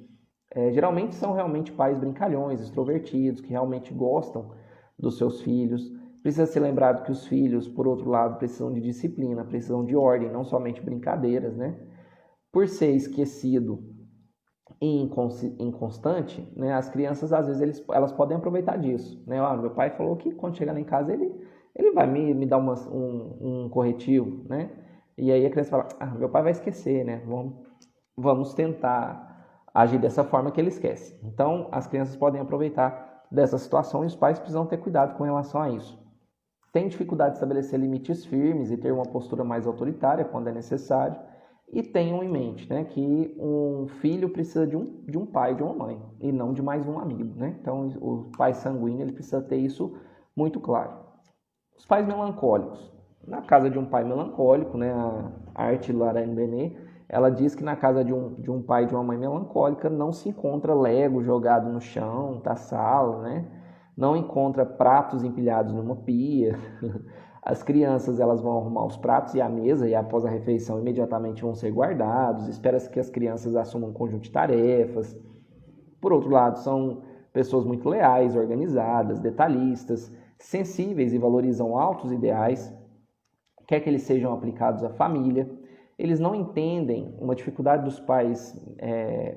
Geralmente são realmente pais brincalhões, extrovertidos, que realmente gostam dos seus filhos. Precisa ser lembrado que os filhos, por outro lado, precisam de disciplina, precisam de ordem, não somente brincadeiras, né? Por ser esquecido e inconstante, né, as crianças, às vezes, elas podem aproveitar disso. Né? Meu pai falou que quando chegar lá em casa, ele vai me dar um corretivo, né? E aí a criança fala, meu pai vai esquecer, né? Vamos tentar agir dessa forma que ele esquece. Então, as crianças podem aproveitar dessa situação e os pais precisam ter cuidado com relação a isso. Tem dificuldade de estabelecer limites firmes e ter uma postura mais autoritária quando é necessário. E tenham em mente, né, que um filho precisa de um pai e de uma mãe, e não de mais um amigo, né? Então, o pai sanguíneo ele precisa ter isso muito claro. Os pais melancólicos. Na casa de um pai melancólico, né, a Arte Laraine Benet, ela diz que na casa de um pai e de uma mãe melancólica não se encontra Lego jogado no chão da sala, né? Não encontra pratos empilhados numa pia. As crianças elas vão arrumar os pratos e a mesa e após a refeição imediatamente vão ser guardados. Espera-se que as crianças assumam um conjunto de tarefas. Por outro lado, são pessoas muito leais, organizadas, detalhistas, sensíveis e valorizam altos ideais, quer que eles sejam aplicados à família. Eles não entendem, uma dificuldade dos pais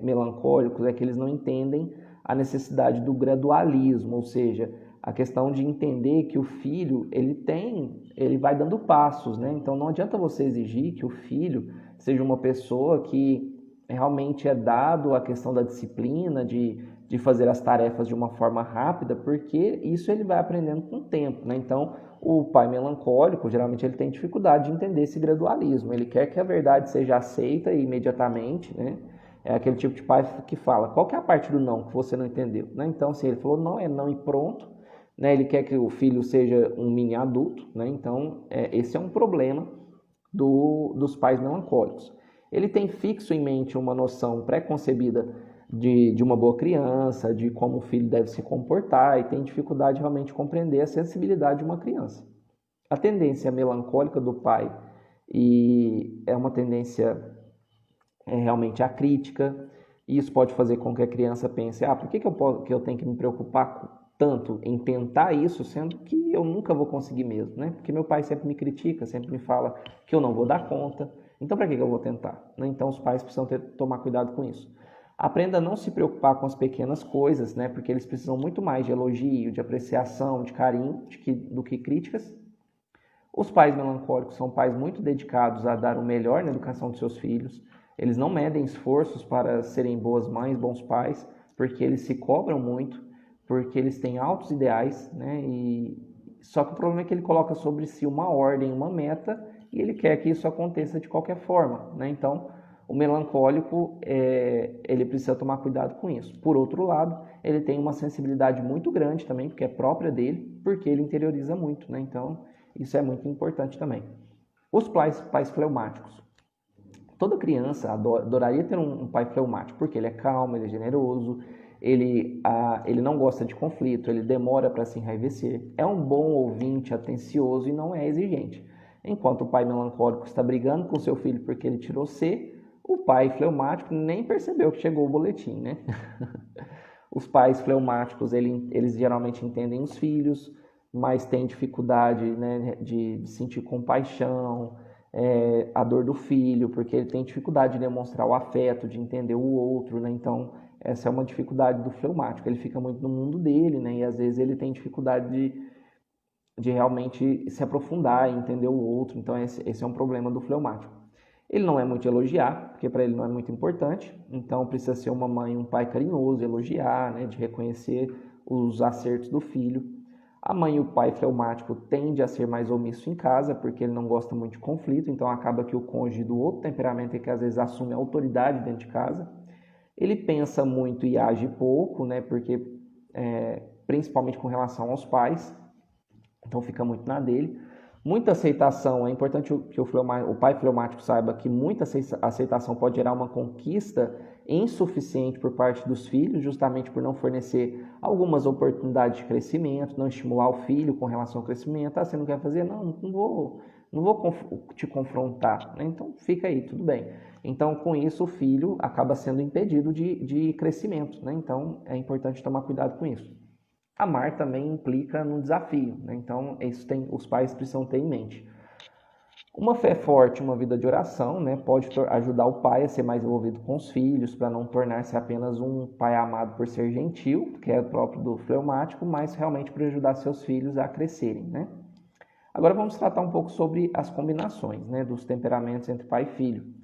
melancólicos é que eles não entendem a necessidade do gradualismo, ou seja, a questão de entender que o filho, ele vai dando passos, né? Então não adianta você exigir que o filho seja uma pessoa que realmente é dado a questão da disciplina, de fazer as tarefas de uma forma rápida, porque isso ele vai aprendendo com o tempo, né? Então, o pai melancólico, geralmente ele tem dificuldade de entender esse gradualismo, ele quer que a verdade seja aceita imediatamente, né? É aquele tipo de pai que fala, qual que é a parte do não que você não entendeu? Né? Então, se ele falou não, é não e pronto, né? Ele quer que o filho seja um mini adulto, né? Então, esse é um problema dos pais melancólicos. Ele tem fixo em mente uma noção pré-concebida de uma boa criança, de como o filho deve se comportar, e tem dificuldade realmente de compreender a sensibilidade de uma criança. A tendência melancólica do pai é uma tendência realmente à crítica, e isso pode fazer com que a criança pense, por que eu tenho que me preocupar tanto em tentar isso, sendo que eu nunca vou conseguir mesmo, né? Porque meu pai sempre me critica, sempre me fala que eu não vou dar conta, então para que eu vou tentar? Né? Então os pais precisam tomar cuidado com isso. Aprenda a não se preocupar com as pequenas coisas, né? Porque eles precisam muito mais de elogio, de apreciação, de carinho, do que críticas. Os pais melancólicos são pais muito dedicados a dar o melhor na educação dos seus filhos. Eles não medem esforços para serem boas mães, bons pais, porque eles se cobram muito, porque eles têm altos ideais, né? Só que o problema é que ele coloca sobre si uma ordem, uma meta, e ele quer que isso aconteça de qualquer forma, né? Então, o melancólico, ele precisa tomar cuidado com isso. Por outro lado, ele tem uma sensibilidade muito grande também, porque é própria dele, porque ele interioriza muito, né? Então, isso é muito importante também. Os pais fleumáticos. Toda criança adoraria ter um pai fleumático, porque ele é calmo, ele é generoso, ele não gosta de conflito, ele demora para se enraivecer, é um bom ouvinte, atencioso e não é exigente. Enquanto o pai melancólico está brigando com seu filho porque ele tirou C, o pai fleumático nem percebeu que chegou o boletim, né? Os pais fleumáticos, eles geralmente entendem os filhos, mas têm dificuldade, né, de sentir compaixão, a dor do filho, porque ele tem dificuldade de demonstrar o afeto, de entender o outro, né? Então, essa é uma dificuldade do fleumático. Ele fica muito no mundo dele, né? E às vezes ele tem dificuldade de realmente se aprofundar e entender o outro. Então, esse é um problema do fleumático. Ele não é muito elogiar, porque para ele não é muito importante. Então, precisa ser uma mãe e um pai carinhoso, elogiar, né? De reconhecer os acertos do filho. A mãe e o pai fleumático tende a ser mais omisso em casa, porque ele não gosta muito de conflito, então acaba que o cônjuge do outro temperamento é que às vezes assume a autoridade dentro de casa. Ele pensa muito e age pouco, né, porque principalmente com relação aos pais, então fica muito na dele. Muita aceitação, é importante que o pai fleumático saiba que muita aceitação pode gerar uma conquista insuficiente por parte dos filhos, justamente por não fornecer algumas oportunidades de crescimento, não estimular o filho com relação ao crescimento. Ah, você não quer fazer? Não vou te confrontar, né? Então fica aí, tudo bem. Então, com isso, o filho acaba sendo impedido de crescimento, né? Então, é importante tomar cuidado com isso. Amar também implica no desafio, né? Então os pais precisam ter em mente. Uma fé forte, uma vida de oração, né, pode ajudar o pai a ser mais envolvido com os filhos, para não tornar-se apenas um pai amado por ser gentil, que é próprio do fleumático, mas realmente para ajudar seus filhos a crescerem, né? Agora vamos tratar um pouco sobre as combinações, né, dos temperamentos entre pai e filho.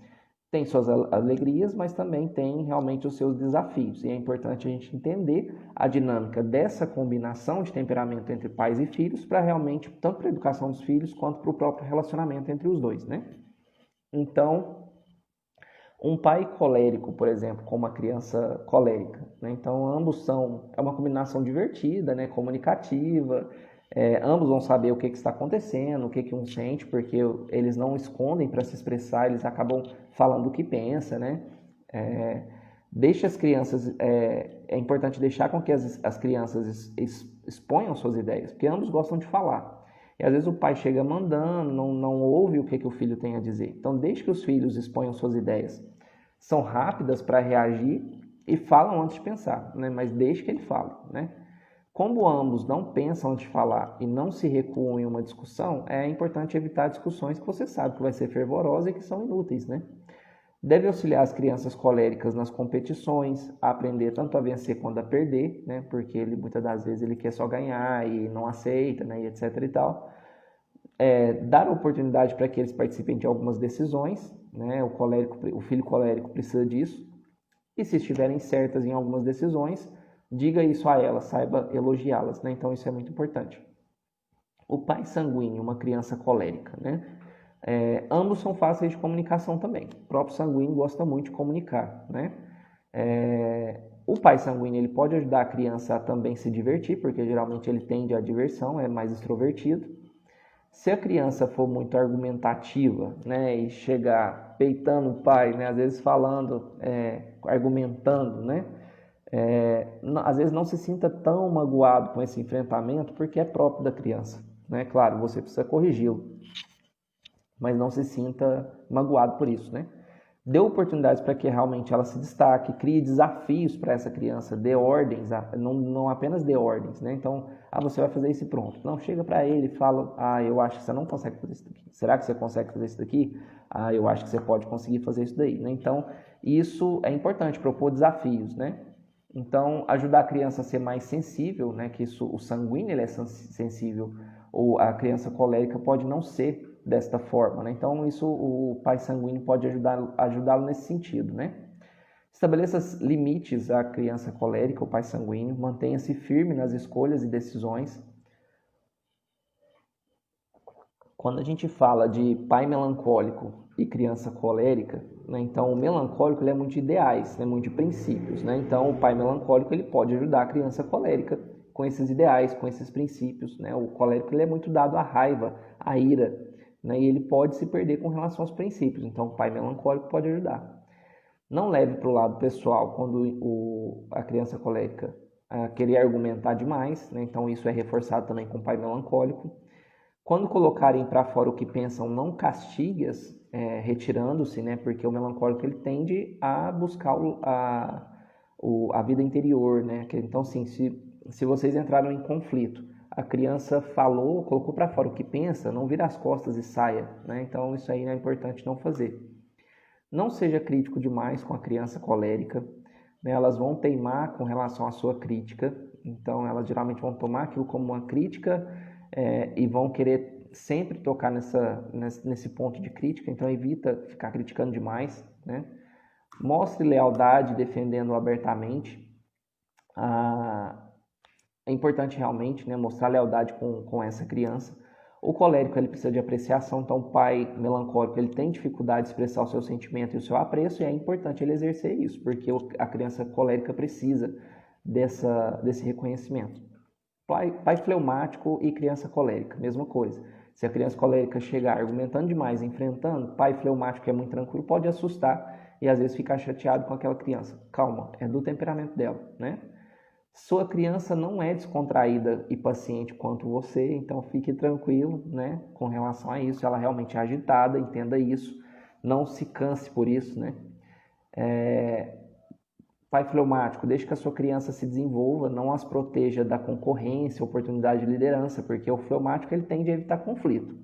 Tem suas alegrias, mas também tem realmente os seus desafios. E é importante a gente entender a dinâmica dessa combinação de temperamento entre pais e filhos para realmente, tanto para a educação dos filhos, quanto para o próprio relacionamento entre os dois, né? Então, um pai colérico, por exemplo, com uma criança colérica, né? Então, ambos é uma combinação divertida, né? Comunicativa, ambos vão saber o que está acontecendo, o que um sente, porque eles não escondem para se expressar, eles acabam falando o que pensa, né? Deixa as crianças, é importante deixar com que as crianças exponham suas ideias, porque ambos gostam de falar. E às vezes o pai chega mandando, não ouve o que o filho tem a dizer. Então deixe que os filhos exponham suas ideias. São rápidas para reagir e falam antes de pensar, né? Mas deixe que ele fale, né? Como ambos não pensam antes de falar e não se recuam em uma discussão, é importante evitar discussões que você sabe que vai ser fervorosa e que são inúteis, né? Deve auxiliar as crianças coléricas nas competições, a aprender tanto a vencer quanto a perder, né? Porque ele muitas das vezes ele quer só ganhar e não aceita, né? E etc e tal. Dar oportunidade para que eles participem de algumas decisões, né? O filho colérico precisa disso. E se estiverem certas em algumas decisões, diga isso a elas, saiba elogiá-las, né? Então isso é muito importante. O pai sanguíneo, uma criança colérica, né? Ambos são fáceis de comunicação também. O próprio sanguíneo gosta muito de comunicar, né? O pai sanguíneo ele pode ajudar a criança a também se divertir, porque geralmente ele tende à diversão, é mais extrovertido. Se a criança for muito argumentativa, né, e chegar peitando o pai, né, às vezes falando, argumentando, né, às vezes não se sinta tão magoado com esse enfrentamento, porque é próprio da criança, né? Claro, você precisa corrigi-lo, mas não se sinta magoado por isso, né? Dê oportunidades para que realmente ela se destaque, crie desafios para essa criança, dê ordens, não apenas dê ordens, né? Então, você vai fazer isso e pronto. Não, chega para ele e fala, eu acho que você não consegue fazer isso daqui. Será que você consegue fazer isso daqui? Eu acho que você pode conseguir fazer isso daí, né? Então, isso é importante, propor desafios, né? Então, ajudar a criança a ser mais sensível, né? Que isso, o sanguíneo ele é sensível, ou a criança colérica pode não ser desta forma, né? Então isso o pai sanguíneo pode ajudá-lo nesse sentido, né? Estabeleça limites à criança colérica, o pai sanguíneo, mantenha-se firme nas escolhas e decisões. Quando a gente fala de pai melancólico e criança colérica, né, então o melancólico ele é muito de ideais, né, muito de princípios, né? Então o pai melancólico ele pode ajudar a criança colérica com esses ideais, com esses princípios, né? O colérico ele é muito dado à raiva, à ira, né? E ele pode se perder com relação aos princípios. Então o pai melancólico pode ajudar. Não leve para o lado pessoal quando a criança colérica querer argumentar demais, né? Então isso é reforçado também com o pai melancólico. Quando colocarem para fora o que pensam, não castigue-as, retirando-se, né? Porque o melancólico ele tende a buscar a vida interior, né? Então, sim, se vocês entraram em conflito, a criança falou, colocou para fora o que pensa, não vira as costas e saia, né? Então, isso aí é importante não fazer. Não seja crítico demais com a criança colérica, né? Elas vão teimar com relação à sua crítica, então elas geralmente vão tomar aquilo como uma crítica e vão querer sempre tocar nesse ponto de crítica, então evita ficar criticando demais, né? Mostre lealdade defendendo abertamente. é importante realmente, né, mostrar lealdade com essa criança. O colérico ele precisa de apreciação, então o pai melancólico ele tem dificuldade de expressar o seu sentimento e o seu apreço, e é importante ele exercer isso, porque a criança colérica precisa desse reconhecimento. Pai fleumático e criança colérica, mesma coisa. Se a criança colérica chegar argumentando demais, enfrentando, pai fleumático que é muito tranquilo, pode assustar e às vezes ficar chateado com aquela criança. Calma, é do temperamento dela, né? Sua criança não é descontraída e paciente quanto você, então fique tranquilo, né, com relação a isso. Ela realmente é agitada, entenda isso, não se canse por isso, né? Pai fleumático, deixe que a sua criança se desenvolva, não as proteja da concorrência, oportunidade de liderança, porque o fleumático ele tende a evitar conflito.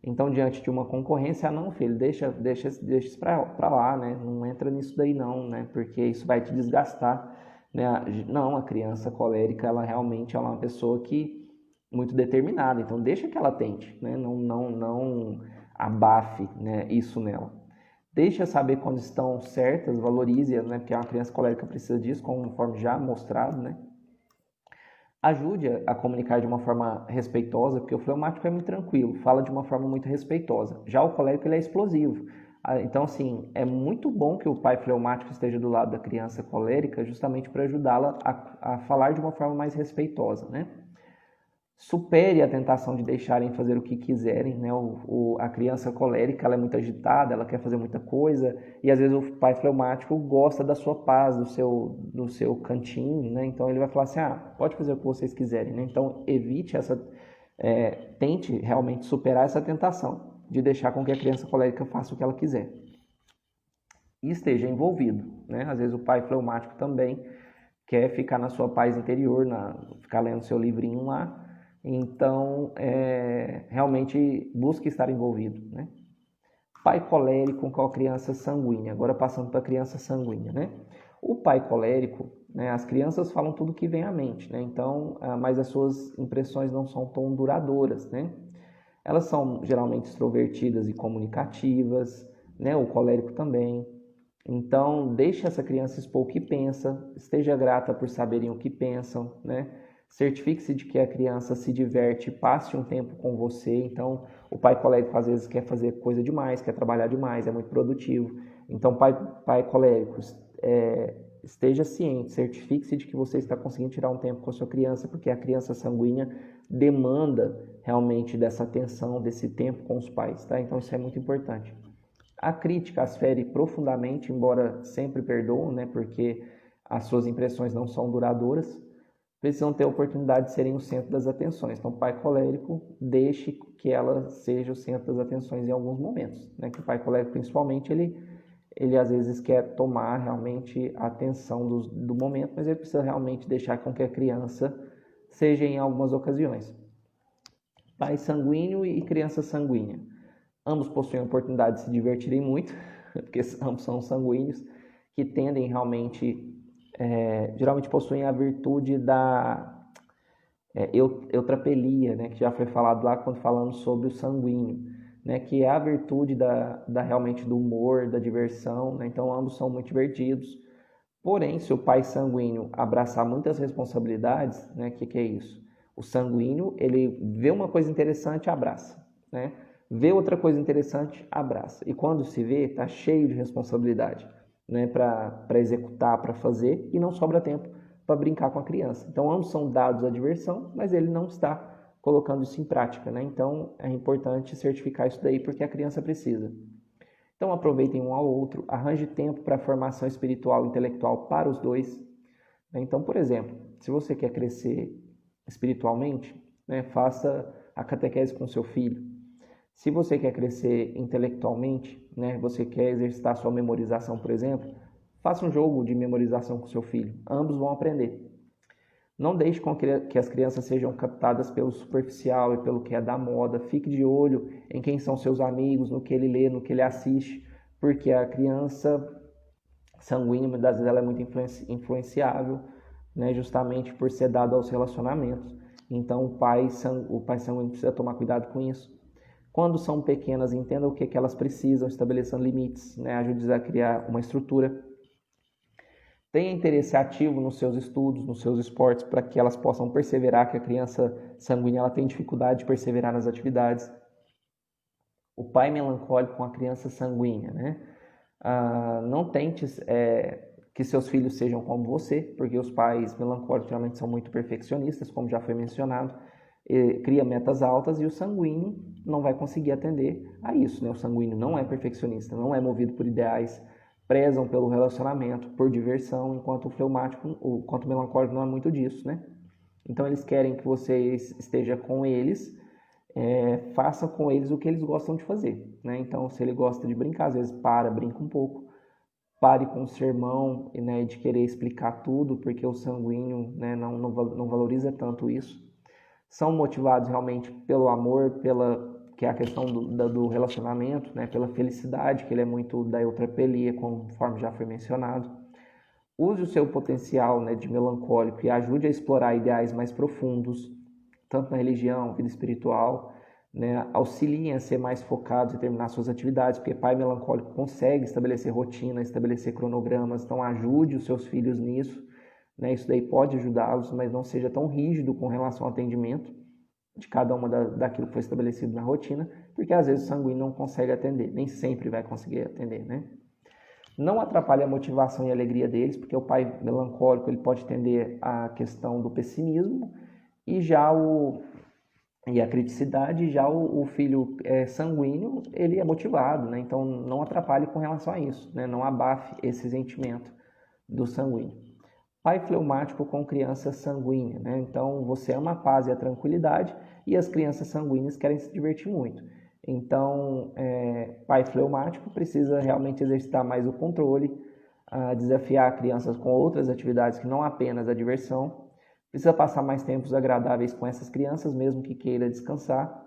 Então, diante de uma concorrência, não, filho, deixa isso para lá, né? Não entra nisso daí não, né? Porque isso vai te desgastar, né? Não, a criança colérica, ela realmente é uma pessoa que muito determinada, então deixa que ela tente, né? Não abafe, né, isso nela. Deixa saber quando estão certas, valorize, né? Porque uma criança colérica precisa disso, conforme já mostrado, né? Ajude a comunicar de uma forma respeitosa, porque o fleumático é muito tranquilo, fala de uma forma muito respeitosa. Já o colérico ele é explosivo. Então, assim, é muito bom que o pai fleumático esteja do lado da criança colérica, justamente para ajudá-la a falar de uma forma mais respeitosa, né? Supere a tentação de deixarem fazer o que quiserem, né? A criança colérica ela é muito agitada, ela quer fazer muita coisa, e às vezes o pai fleumático gosta da sua paz, do seu cantinho, né? Então ele vai falar assim, pode fazer o que vocês quiserem, né? Então evite tente realmente superar essa tentação de deixar com que a criança colérica faça o que ela quiser. E esteja envolvido, né? Às vezes o pai fleumático também quer ficar na sua paz interior, ficar lendo seu livrinho lá. Então, realmente busque estar envolvido, né? Pai colérico com a criança sanguínea. Agora passando para a criança sanguínea, né? O pai colérico, né, as crianças falam tudo que vem à mente, né? Então, mas as suas impressões não são tão duradouras, né? Elas são geralmente extrovertidas e comunicativas, né? O colérico também. Então, deixe essa criança expor o que pensa, esteja grata por saberem o que pensam, né? Certifique-se de que a criança se diverte, passe um tempo com você. Então, o pai colérico às vezes quer fazer coisa demais, quer trabalhar demais, é muito produtivo. Então, pai colérico, esteja ciente, certifique-se de que você está conseguindo tirar um tempo com a sua criança, porque a criança sanguínea demanda realmente dessa atenção, desse tempo com os pais, tá? Então, isso é muito importante. A crítica as fere profundamente, embora sempre perdoam, né? Porque as suas impressões não são duradouras. Precisam ter a oportunidade de serem o centro das atenções. Então, o pai colérico, deixe que ela seja o centro das atenções em alguns momentos, né? Que o pai colérico, principalmente, ele às vezes quer tomar realmente a atenção do momento, mas ele precisa realmente deixar com que a criança seja em algumas ocasiões. Pai sanguíneo e criança sanguínea. Ambos possuem a oportunidade de se divertirem muito, porque ambos são sanguíneos, que tendem realmente, geralmente possuem a virtude da eutrapelia, né, que já foi falado lá quando falamos sobre o sanguíneo, né, que é a virtude realmente do humor, da diversão, né, então ambos são muito divertidos. Porém, se o pai sanguíneo abraçar muitas responsabilidades, né, que é isso? O sanguíneo, ele vê uma coisa interessante, abraça, né? Vê outra coisa interessante, abraça. E quando se vê, está cheio de responsabilidade, né, para executar, para fazer, e não sobra tempo para brincar com a criança. Então, ambos são dados à diversão, mas ele não está colocando isso em prática, né? Então, é importante certificar isso daí, porque a criança precisa. Então, aproveitem um ao outro, arranje tempo para a formação espiritual e intelectual para os dois. Então, por exemplo, se você quer crescer espiritualmente, né, faça a catequese com seu filho. Se você quer crescer intelectualmente, né, você quer exercitar sua memorização, por exemplo, faça um jogo de memorização com seu filho. Ambos vão aprender. Não deixe com que as crianças sejam captadas pelo superficial e pelo que é da moda. Fique de olho em quem são seus amigos, no que ele lê, no que ele assiste, porque a criança sanguínea, muitas vezes, ela é muito influenciável, né, justamente por ser dado aos relacionamentos. Então, o pai sanguíneo precisa tomar cuidado com isso. Quando são pequenas, entenda o que elas precisam, estabelecendo limites, né, ajude a criar uma estrutura. tenha interesse ativo nos seus estudos, nos seus esportes, para que elas possam perseverar, que a criança sanguínea ela tem dificuldade de perseverar nas atividades. O pai melancólico com a criança sanguínea, né? Não tente que seus filhos sejam como você, porque os pais melancólicos geralmente são muito perfeccionistas, como já foi mencionado, cria metas altas e o sanguíneo não vai conseguir atender a isso, né? O sanguíneo não é perfeccionista, não é movido por ideais, prezam pelo relacionamento, por diversão, enquanto o fleumático, enquanto o melancólico não é muito disso, né? Então eles querem que você esteja com eles, faça com eles o que eles gostam de fazer, né? Então se ele gosta de brincar, às vezes brinca um pouco, pare com o sermão, né, de querer explicar tudo, porque o sanguíneo, né, não valoriza tanto isso. São motivados realmente pelo amor, que é a questão do relacionamento, né, pela felicidade, que ele é muito da eutrapelia, conforme já foi mencionado. Use o seu potencial, né, de melancólico e ajude a explorar ideais mais profundos, tanto na religião, vida espiritual, né, auxiliem a ser mais focados e terminar suas atividades, porque pai melancólico consegue estabelecer rotina, estabelecer cronogramas, então ajude os seus filhos nisso, né, isso daí pode ajudá-los, mas não seja tão rígido com relação ao atendimento de cada uma daquilo que foi estabelecido na rotina, porque às vezes o sanguíneo não consegue atender, nem sempre vai conseguir atender, né? Não atrapalhe a motivação e a alegria deles, porque o pai melancólico ele pode tender à questão do pessimismo e a criticidade, já o filho sanguíneo, ele é motivado, né? Então não atrapalhe com relação a isso, né? Não abafe esse sentimento do sanguíneo. Pai fleumático com criança sanguínea, né? Então você ama a paz e a tranquilidade e as crianças sanguíneas querem se divertir muito. Então, pai fleumático precisa realmente exercitar mais o controle, desafiar crianças com outras atividades que não apenas a diversão. Precisa passar mais tempos agradáveis com essas crianças, mesmo que queira descansar.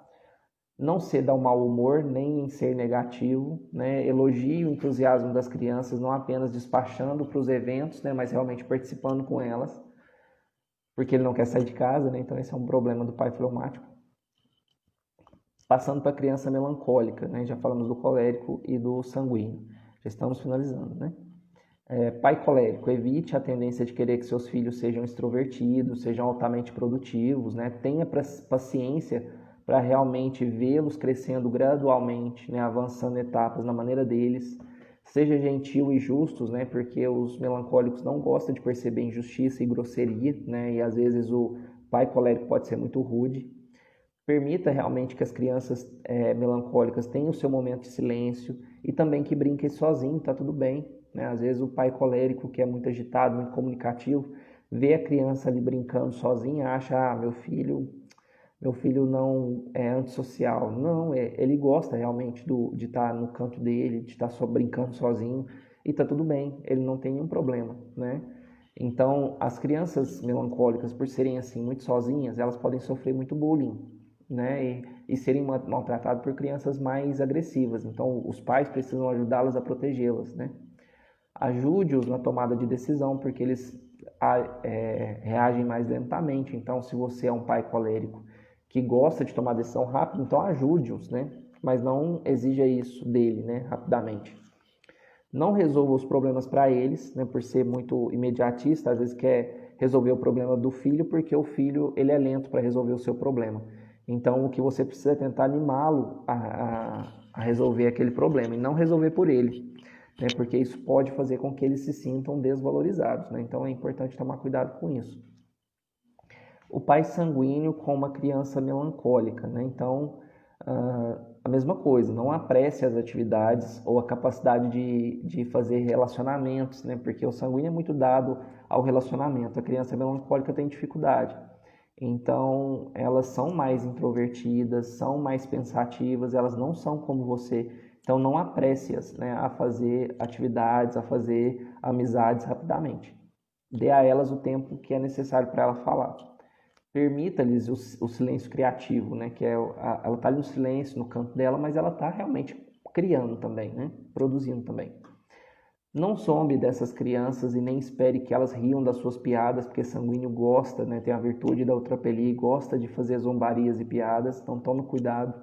Não ceda ao mau humor, nem em ser negativo, né? Elogie o entusiasmo das crianças, não apenas despachando para os eventos, né? Mas realmente participando com elas, porque ele não quer sair de casa, né? Então esse é um problema do pai fleumático. Passando para a criança melancólica, né? Já falamos do colérico e do sanguíneo. Já estamos finalizando, né? Pai colérico, evite a tendência de querer que seus filhos sejam extrovertidos, sejam altamente produtivos, né? Tenha paciência para realmente vê-los crescendo gradualmente, né? Avançando etapas na maneira deles. Seja gentil e justos, né? Porque os melancólicos não gostam de perceber injustiça e grosseria, né? E às vezes o pai colérico pode ser muito rude. Permita realmente que as crianças melancólicas tenham o seu momento de silêncio e também que brinquem sozinho, tá tudo bem, né? Às vezes o pai colérico, que é muito agitado, muito comunicativo, vê a criança ali brincando sozinha, acha, meu filho não é antissocial. Não, ele gosta realmente de estar no canto dele, de estar só brincando sozinho, e tá tudo bem, ele não tem nenhum problema, né? Então, as crianças melancólicas, por serem assim muito sozinhas, elas podem sofrer muito bullying, né? E serem maltratadas por crianças mais agressivas. Então, os pais precisam ajudá-las a protegê-las, né? Ajude-os na tomada de decisão, porque eles reagem mais lentamente. Então, se você é um pai colérico que gosta de tomar decisão rápido, então ajude-os, né? Mas não exija isso dele, né? Rapidamente. Não resolva os problemas para eles, né? Por ser muito imediatista, às vezes quer resolver o problema do filho, porque o filho ele é lento para resolver o seu problema. Então, o que você precisa é tentar animá-lo a resolver aquele problema e não resolver por ele, né? Porque isso pode fazer com que eles se sintam desvalorizados, né? Então, é importante tomar cuidado com isso. O pai sanguíneo com uma criança melancólica, né? Então, a mesma coisa, não apresse as atividades ou a capacidade de fazer relacionamentos, né? Porque o sanguíneo é muito dado ao relacionamento, a criança melancólica tem dificuldade. Então, elas são mais introvertidas, são mais pensativas, elas não são como você. Então, não apresse-as, né, a fazer atividades, a fazer amizades rapidamente. Dê a elas o tempo que é necessário para ela falar. Permita-lhes o silêncio criativo, né, que ela está ali no silêncio, no canto dela, mas ela está realmente criando também, né, produzindo também. Não zombe dessas crianças e nem espere que elas riam das suas piadas, porque sanguíneo gosta, né, tem a virtude da eutrapelia e gosta de fazer zombarias e piadas, então tome cuidado.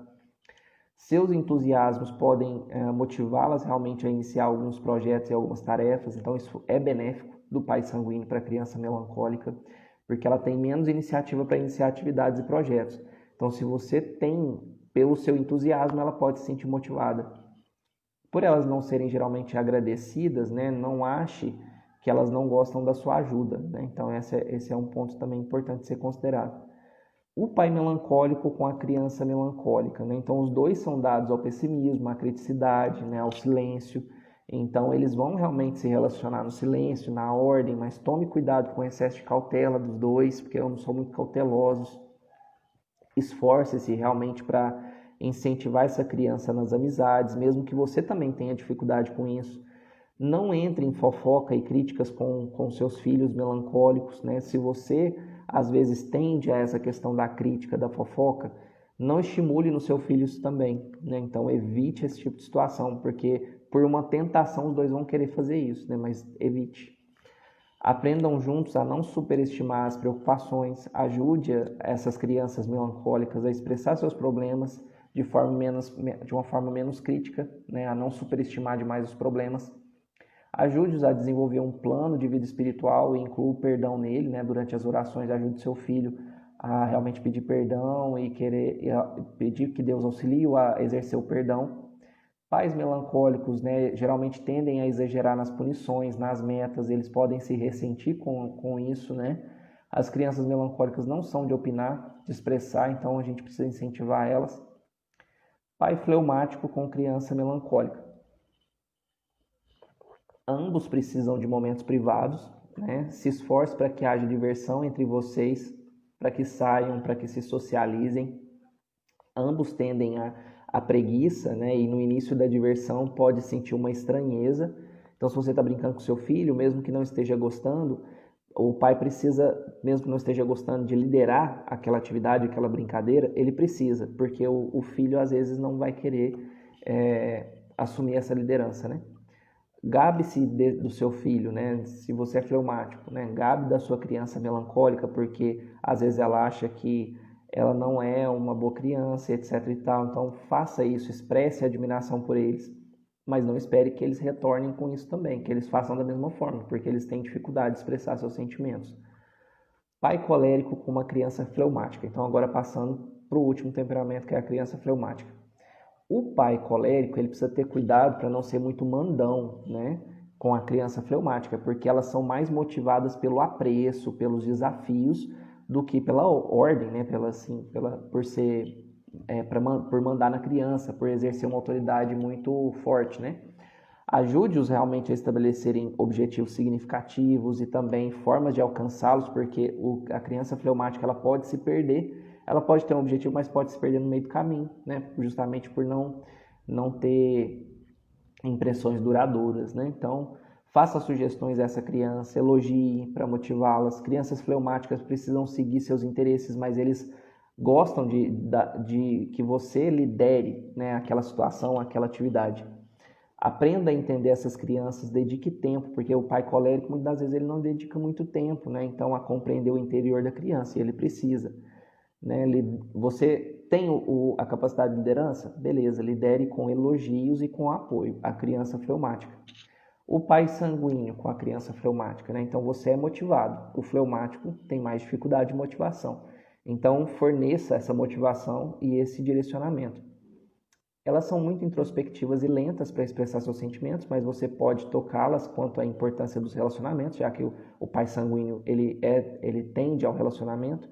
Seus entusiasmos podem motivá-las realmente a iniciar alguns projetos e algumas tarefas, então isso é benéfico, do pai sanguíneo para a criança melancólica, porque ela tem menos iniciativa para iniciar atividades e projetos. Então, se você tem, pelo seu entusiasmo, ela pode se sentir motivada. Por elas não serem geralmente agradecidas, né, não ache que elas não gostam da sua ajuda, né? Então, esse é um ponto também importante de ser considerado. O pai melancólico com a criança melancólica, né? Então, os dois são dados ao pessimismo, à criticidade, né, ao silêncio. Então, eles vão realmente se relacionar no silêncio, na ordem, mas tome cuidado com o excesso de cautela dos dois, porque ambos são muito cautelosos. Esforce-se realmente para incentivar essa criança nas amizades, mesmo que você também tenha dificuldade com isso. Não entre em fofoca e críticas com seus filhos melancólicos, né? Se você às vezes tende a essa questão da crítica, da fofoca, não estimule no seu filho isso também, né? Então evite esse tipo de situação, porque por uma tentação os dois vão querer fazer isso, né? Mas evite. Aprendam juntos a não superestimar as preocupações, ajude essas crianças melancólicas a expressar seus problemas de uma forma menos crítica, né? A não superestimar demais os problemas. Ajude-os a desenvolver um plano de vida espiritual e inclua o perdão nele, né? Durante as orações, ajude seu filho a realmente pedir perdão e pedir que Deus auxilie-o a exercer o perdão. Pais melancólicos, né, geralmente tendem a exagerar nas punições, nas metas, eles podem se ressentir com isso, né? As crianças melancólicas não são de opinar, de expressar, então a gente precisa incentivar elas. Pai fleumático com criança melancólica. Ambos precisam de momentos privados, né? Se esforce para que haja diversão entre vocês, para que saiam, para que se socializem. Ambos tendem a preguiça, né? E no início da diversão pode sentir uma estranheza. Então, se você está brincando com seu filho, mesmo que não esteja gostando, o pai precisa, mesmo que não esteja gostando, de liderar aquela atividade, aquela brincadeira, ele precisa, porque o filho às vezes não vai querer assumir essa liderança, né? Gabe-se do seu filho, né? Se você é fleumático, né? Gabe da sua criança melancólica, porque às vezes ela acha que ela não é uma boa criança, etc e tal. Então faça isso, expresse admiração por eles, mas não espere que eles retornem com isso também, que eles façam da mesma forma, porque eles têm dificuldade de expressar seus sentimentos. Pai colérico com uma criança fleumática. Então agora passando para o último temperamento, que é a criança fleumática. O pai colérico, ele precisa ter cuidado para não ser muito mandão, né, com a criança fleumática, porque elas são mais motivadas pelo apreço, pelos desafios, do que pela ordem, né, por mandar na criança, por exercer uma autoridade muito forte, né. Ajude-os realmente a estabelecerem objetivos significativos e também formas de alcançá-los, porque a criança fleumática ela pode se perder. Ela pode ter um objetivo, mas pode se perder no meio do caminho, né? Justamente por não ter impressões duradouras, né? Então, faça sugestões a essa criança, elogie para motivá-las. Crianças fleumáticas precisam seguir seus interesses, mas eles gostam de que você lidere, né, aquela situação, aquela atividade. Aprenda a entender essas crianças, dedique tempo, porque o pai colérico, muitas das vezes, ele não dedica muito tempo, né? Então, a compreender o interior da criança, e ele precisa. Né? Você tem a capacidade de liderança? Beleza, lidere com elogios e com apoio. A criança fleumática. O pai sanguíneo com a criança fleumática, né? Então você é motivado. O fleumático tem mais dificuldade de motivação. Então forneça essa motivação e esse direcionamento. Elas são muito introspectivas e lentas para expressar seus sentimentos, mas você pode tocá-las quanto à importância dos relacionamentos, já que o pai sanguíneo ele tende ao relacionamento,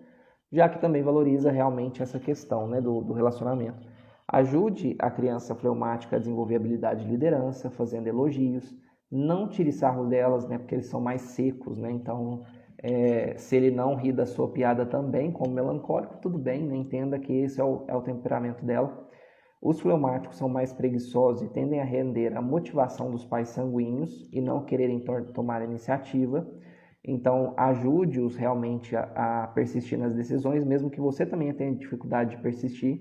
já que também valoriza realmente essa questão, né, do relacionamento. Ajude a criança fleumática a desenvolver habilidade de liderança, fazendo elogios. Não tire sarro delas, né, porque eles são mais secos, né? Então, se ele não ri da sua piada também, como melancólico, tudo bem, né? Entenda que esse é o temperamento dela. Os fleumáticos são mais preguiçosos e tendem a render a motivação dos pais sanguíneos e não quererem tomar a iniciativa. Então, ajude-os realmente a persistir nas decisões, mesmo que você também tenha dificuldade de persistir.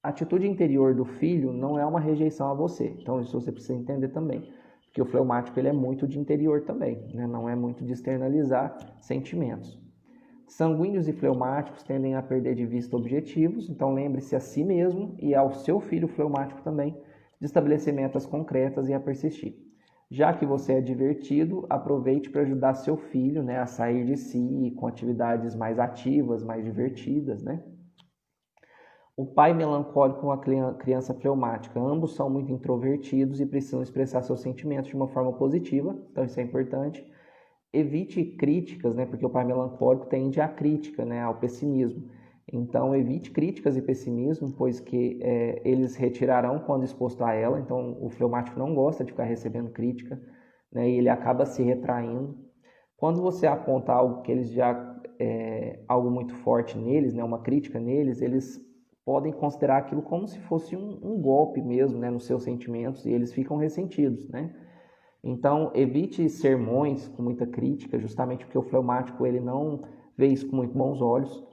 A atitude interior do filho não é uma rejeição a você. Então, isso você precisa entender também. Porque o fleumático ele é muito de interior também, né? Não é muito de externalizar sentimentos. Sanguíneos e fleumáticos tendem a perder de vista objetivos, então lembre-se a si mesmo e ao seu filho fleumático também de estabelecer metas concretas e a persistir. Já que você é divertido, aproveite para ajudar seu filho, né, a sair de si com atividades mais ativas, mais divertidas, né? O pai melancólico com a criança fleumática, ambos são muito introvertidos e precisam expressar seus sentimentos de uma forma positiva, então isso é importante. Evite críticas, né, porque o pai melancólico tende à crítica, né, ao pessimismo. Então, evite críticas e pessimismo, pois que eles retirarão quando exposto a ela. Então, o fleumático não gosta de ficar recebendo crítica, né, e ele acaba se retraindo. Quando você aponta algo que eles já algo muito forte neles, né, uma crítica neles, eles podem considerar aquilo como se fosse um golpe mesmo, né, nos seus sentimentos, e eles ficam ressentidos, né? Então, evite sermões com muita crítica, justamente porque o fleumático ele não vê isso com muito bons olhos.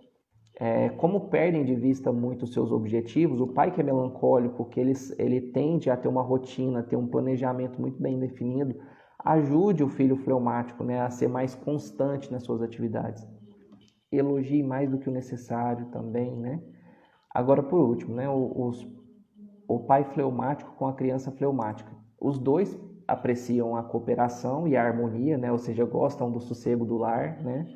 Como perdem de vista muito os seus objetivos, o pai que é melancólico, que ele tende a ter uma rotina, ter um planejamento muito bem definido, ajude o filho fleumático, né, a ser mais constante nas suas atividades. Elogie mais do que o necessário também, né? Agora, por último, né, o pai fleumático com a criança fleumática. Os dois apreciam a cooperação e a harmonia, né? Ou seja, gostam do sossego do lar, né?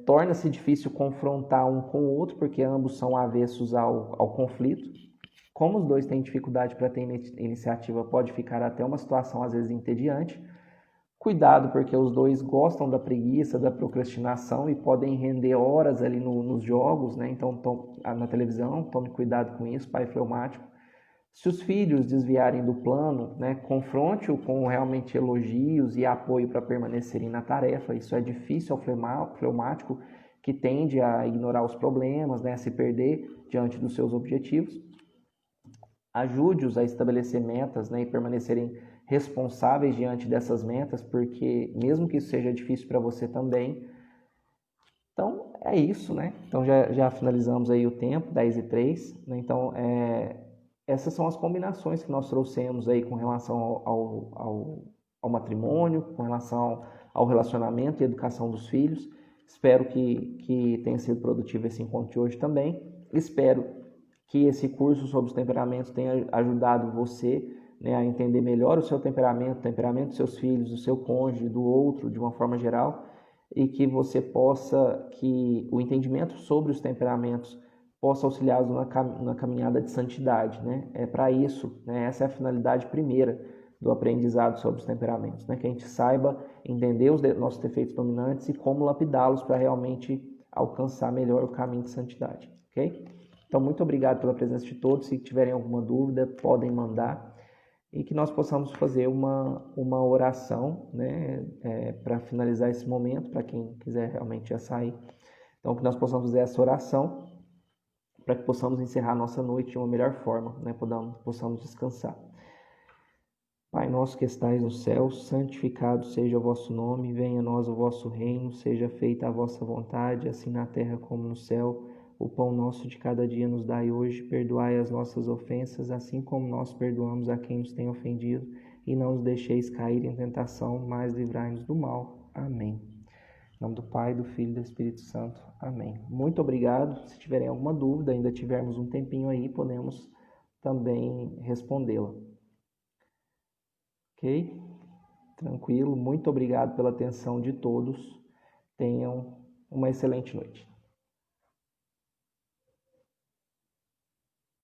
Torna-se difícil confrontar um com o outro, porque ambos são avessos ao conflito. Como os dois têm dificuldade para ter iniciativa, pode ficar até uma situação às vezes entediante. Cuidado, porque os dois gostam da preguiça, da procrastinação e podem render horas ali nos jogos, né? Então, na televisão, tome cuidado com isso, pai fleumático. Se os filhos desviarem do plano, né, confronte-o com realmente elogios e apoio para permanecerem na tarefa. Isso é difícil ao fleumático, que tende a ignorar os problemas, né, a se perder diante dos seus objetivos. Ajude-os a estabelecer metas, né, e permanecerem responsáveis diante dessas metas, porque mesmo que isso seja difícil para você também. Então, é isso, né? Então, já finalizamos aí o tempo, 10:03, né? Então, essas são as combinações que nós trouxemos aí com relação ao matrimônio, com relação ao relacionamento e educação dos filhos. Espero que tenha sido produtivo esse encontro de hoje também. Espero que esse curso sobre os temperamentos tenha ajudado você, né, a entender melhor o seu temperamento, o temperamento dos seus filhos, do seu cônjuge, do outro, de uma forma geral, e que que o entendimento sobre os temperamentos possa auxiliá-los na caminhada de santidade, né? É para isso, né? Essa é a finalidade primeira do aprendizado sobre os temperamentos, né? Que a gente saiba entender os nossos defeitos dominantes e como lapidá-los para realmente alcançar melhor o caminho de santidade, ok? Então, muito obrigado pela presença de todos. Se tiverem alguma dúvida, podem mandar. E que nós possamos fazer uma oração, né, para finalizar esse momento, para quem quiser realmente já sair. Então, que nós possamos fazer essa oração para que possamos encerrar nossa noite de uma melhor forma, né, possamos descansar. Pai nosso que estais no céu, santificado seja o vosso nome, venha a nós o vosso reino, seja feita a vossa vontade, assim na terra como no céu. O pão nosso de cada dia nos dai hoje, perdoai as nossas ofensas, assim como nós perdoamos a quem nos tem ofendido, e não nos deixeis cair em tentação, mas livrai-nos do mal. Amém. Em nome do Pai, do Filho e do Espírito Santo. Amém. Muito obrigado. Se tiverem alguma dúvida, ainda tivermos um tempinho aí, podemos também respondê-la. Ok? Tranquilo. Muito obrigado pela atenção de todos. Tenham uma excelente noite.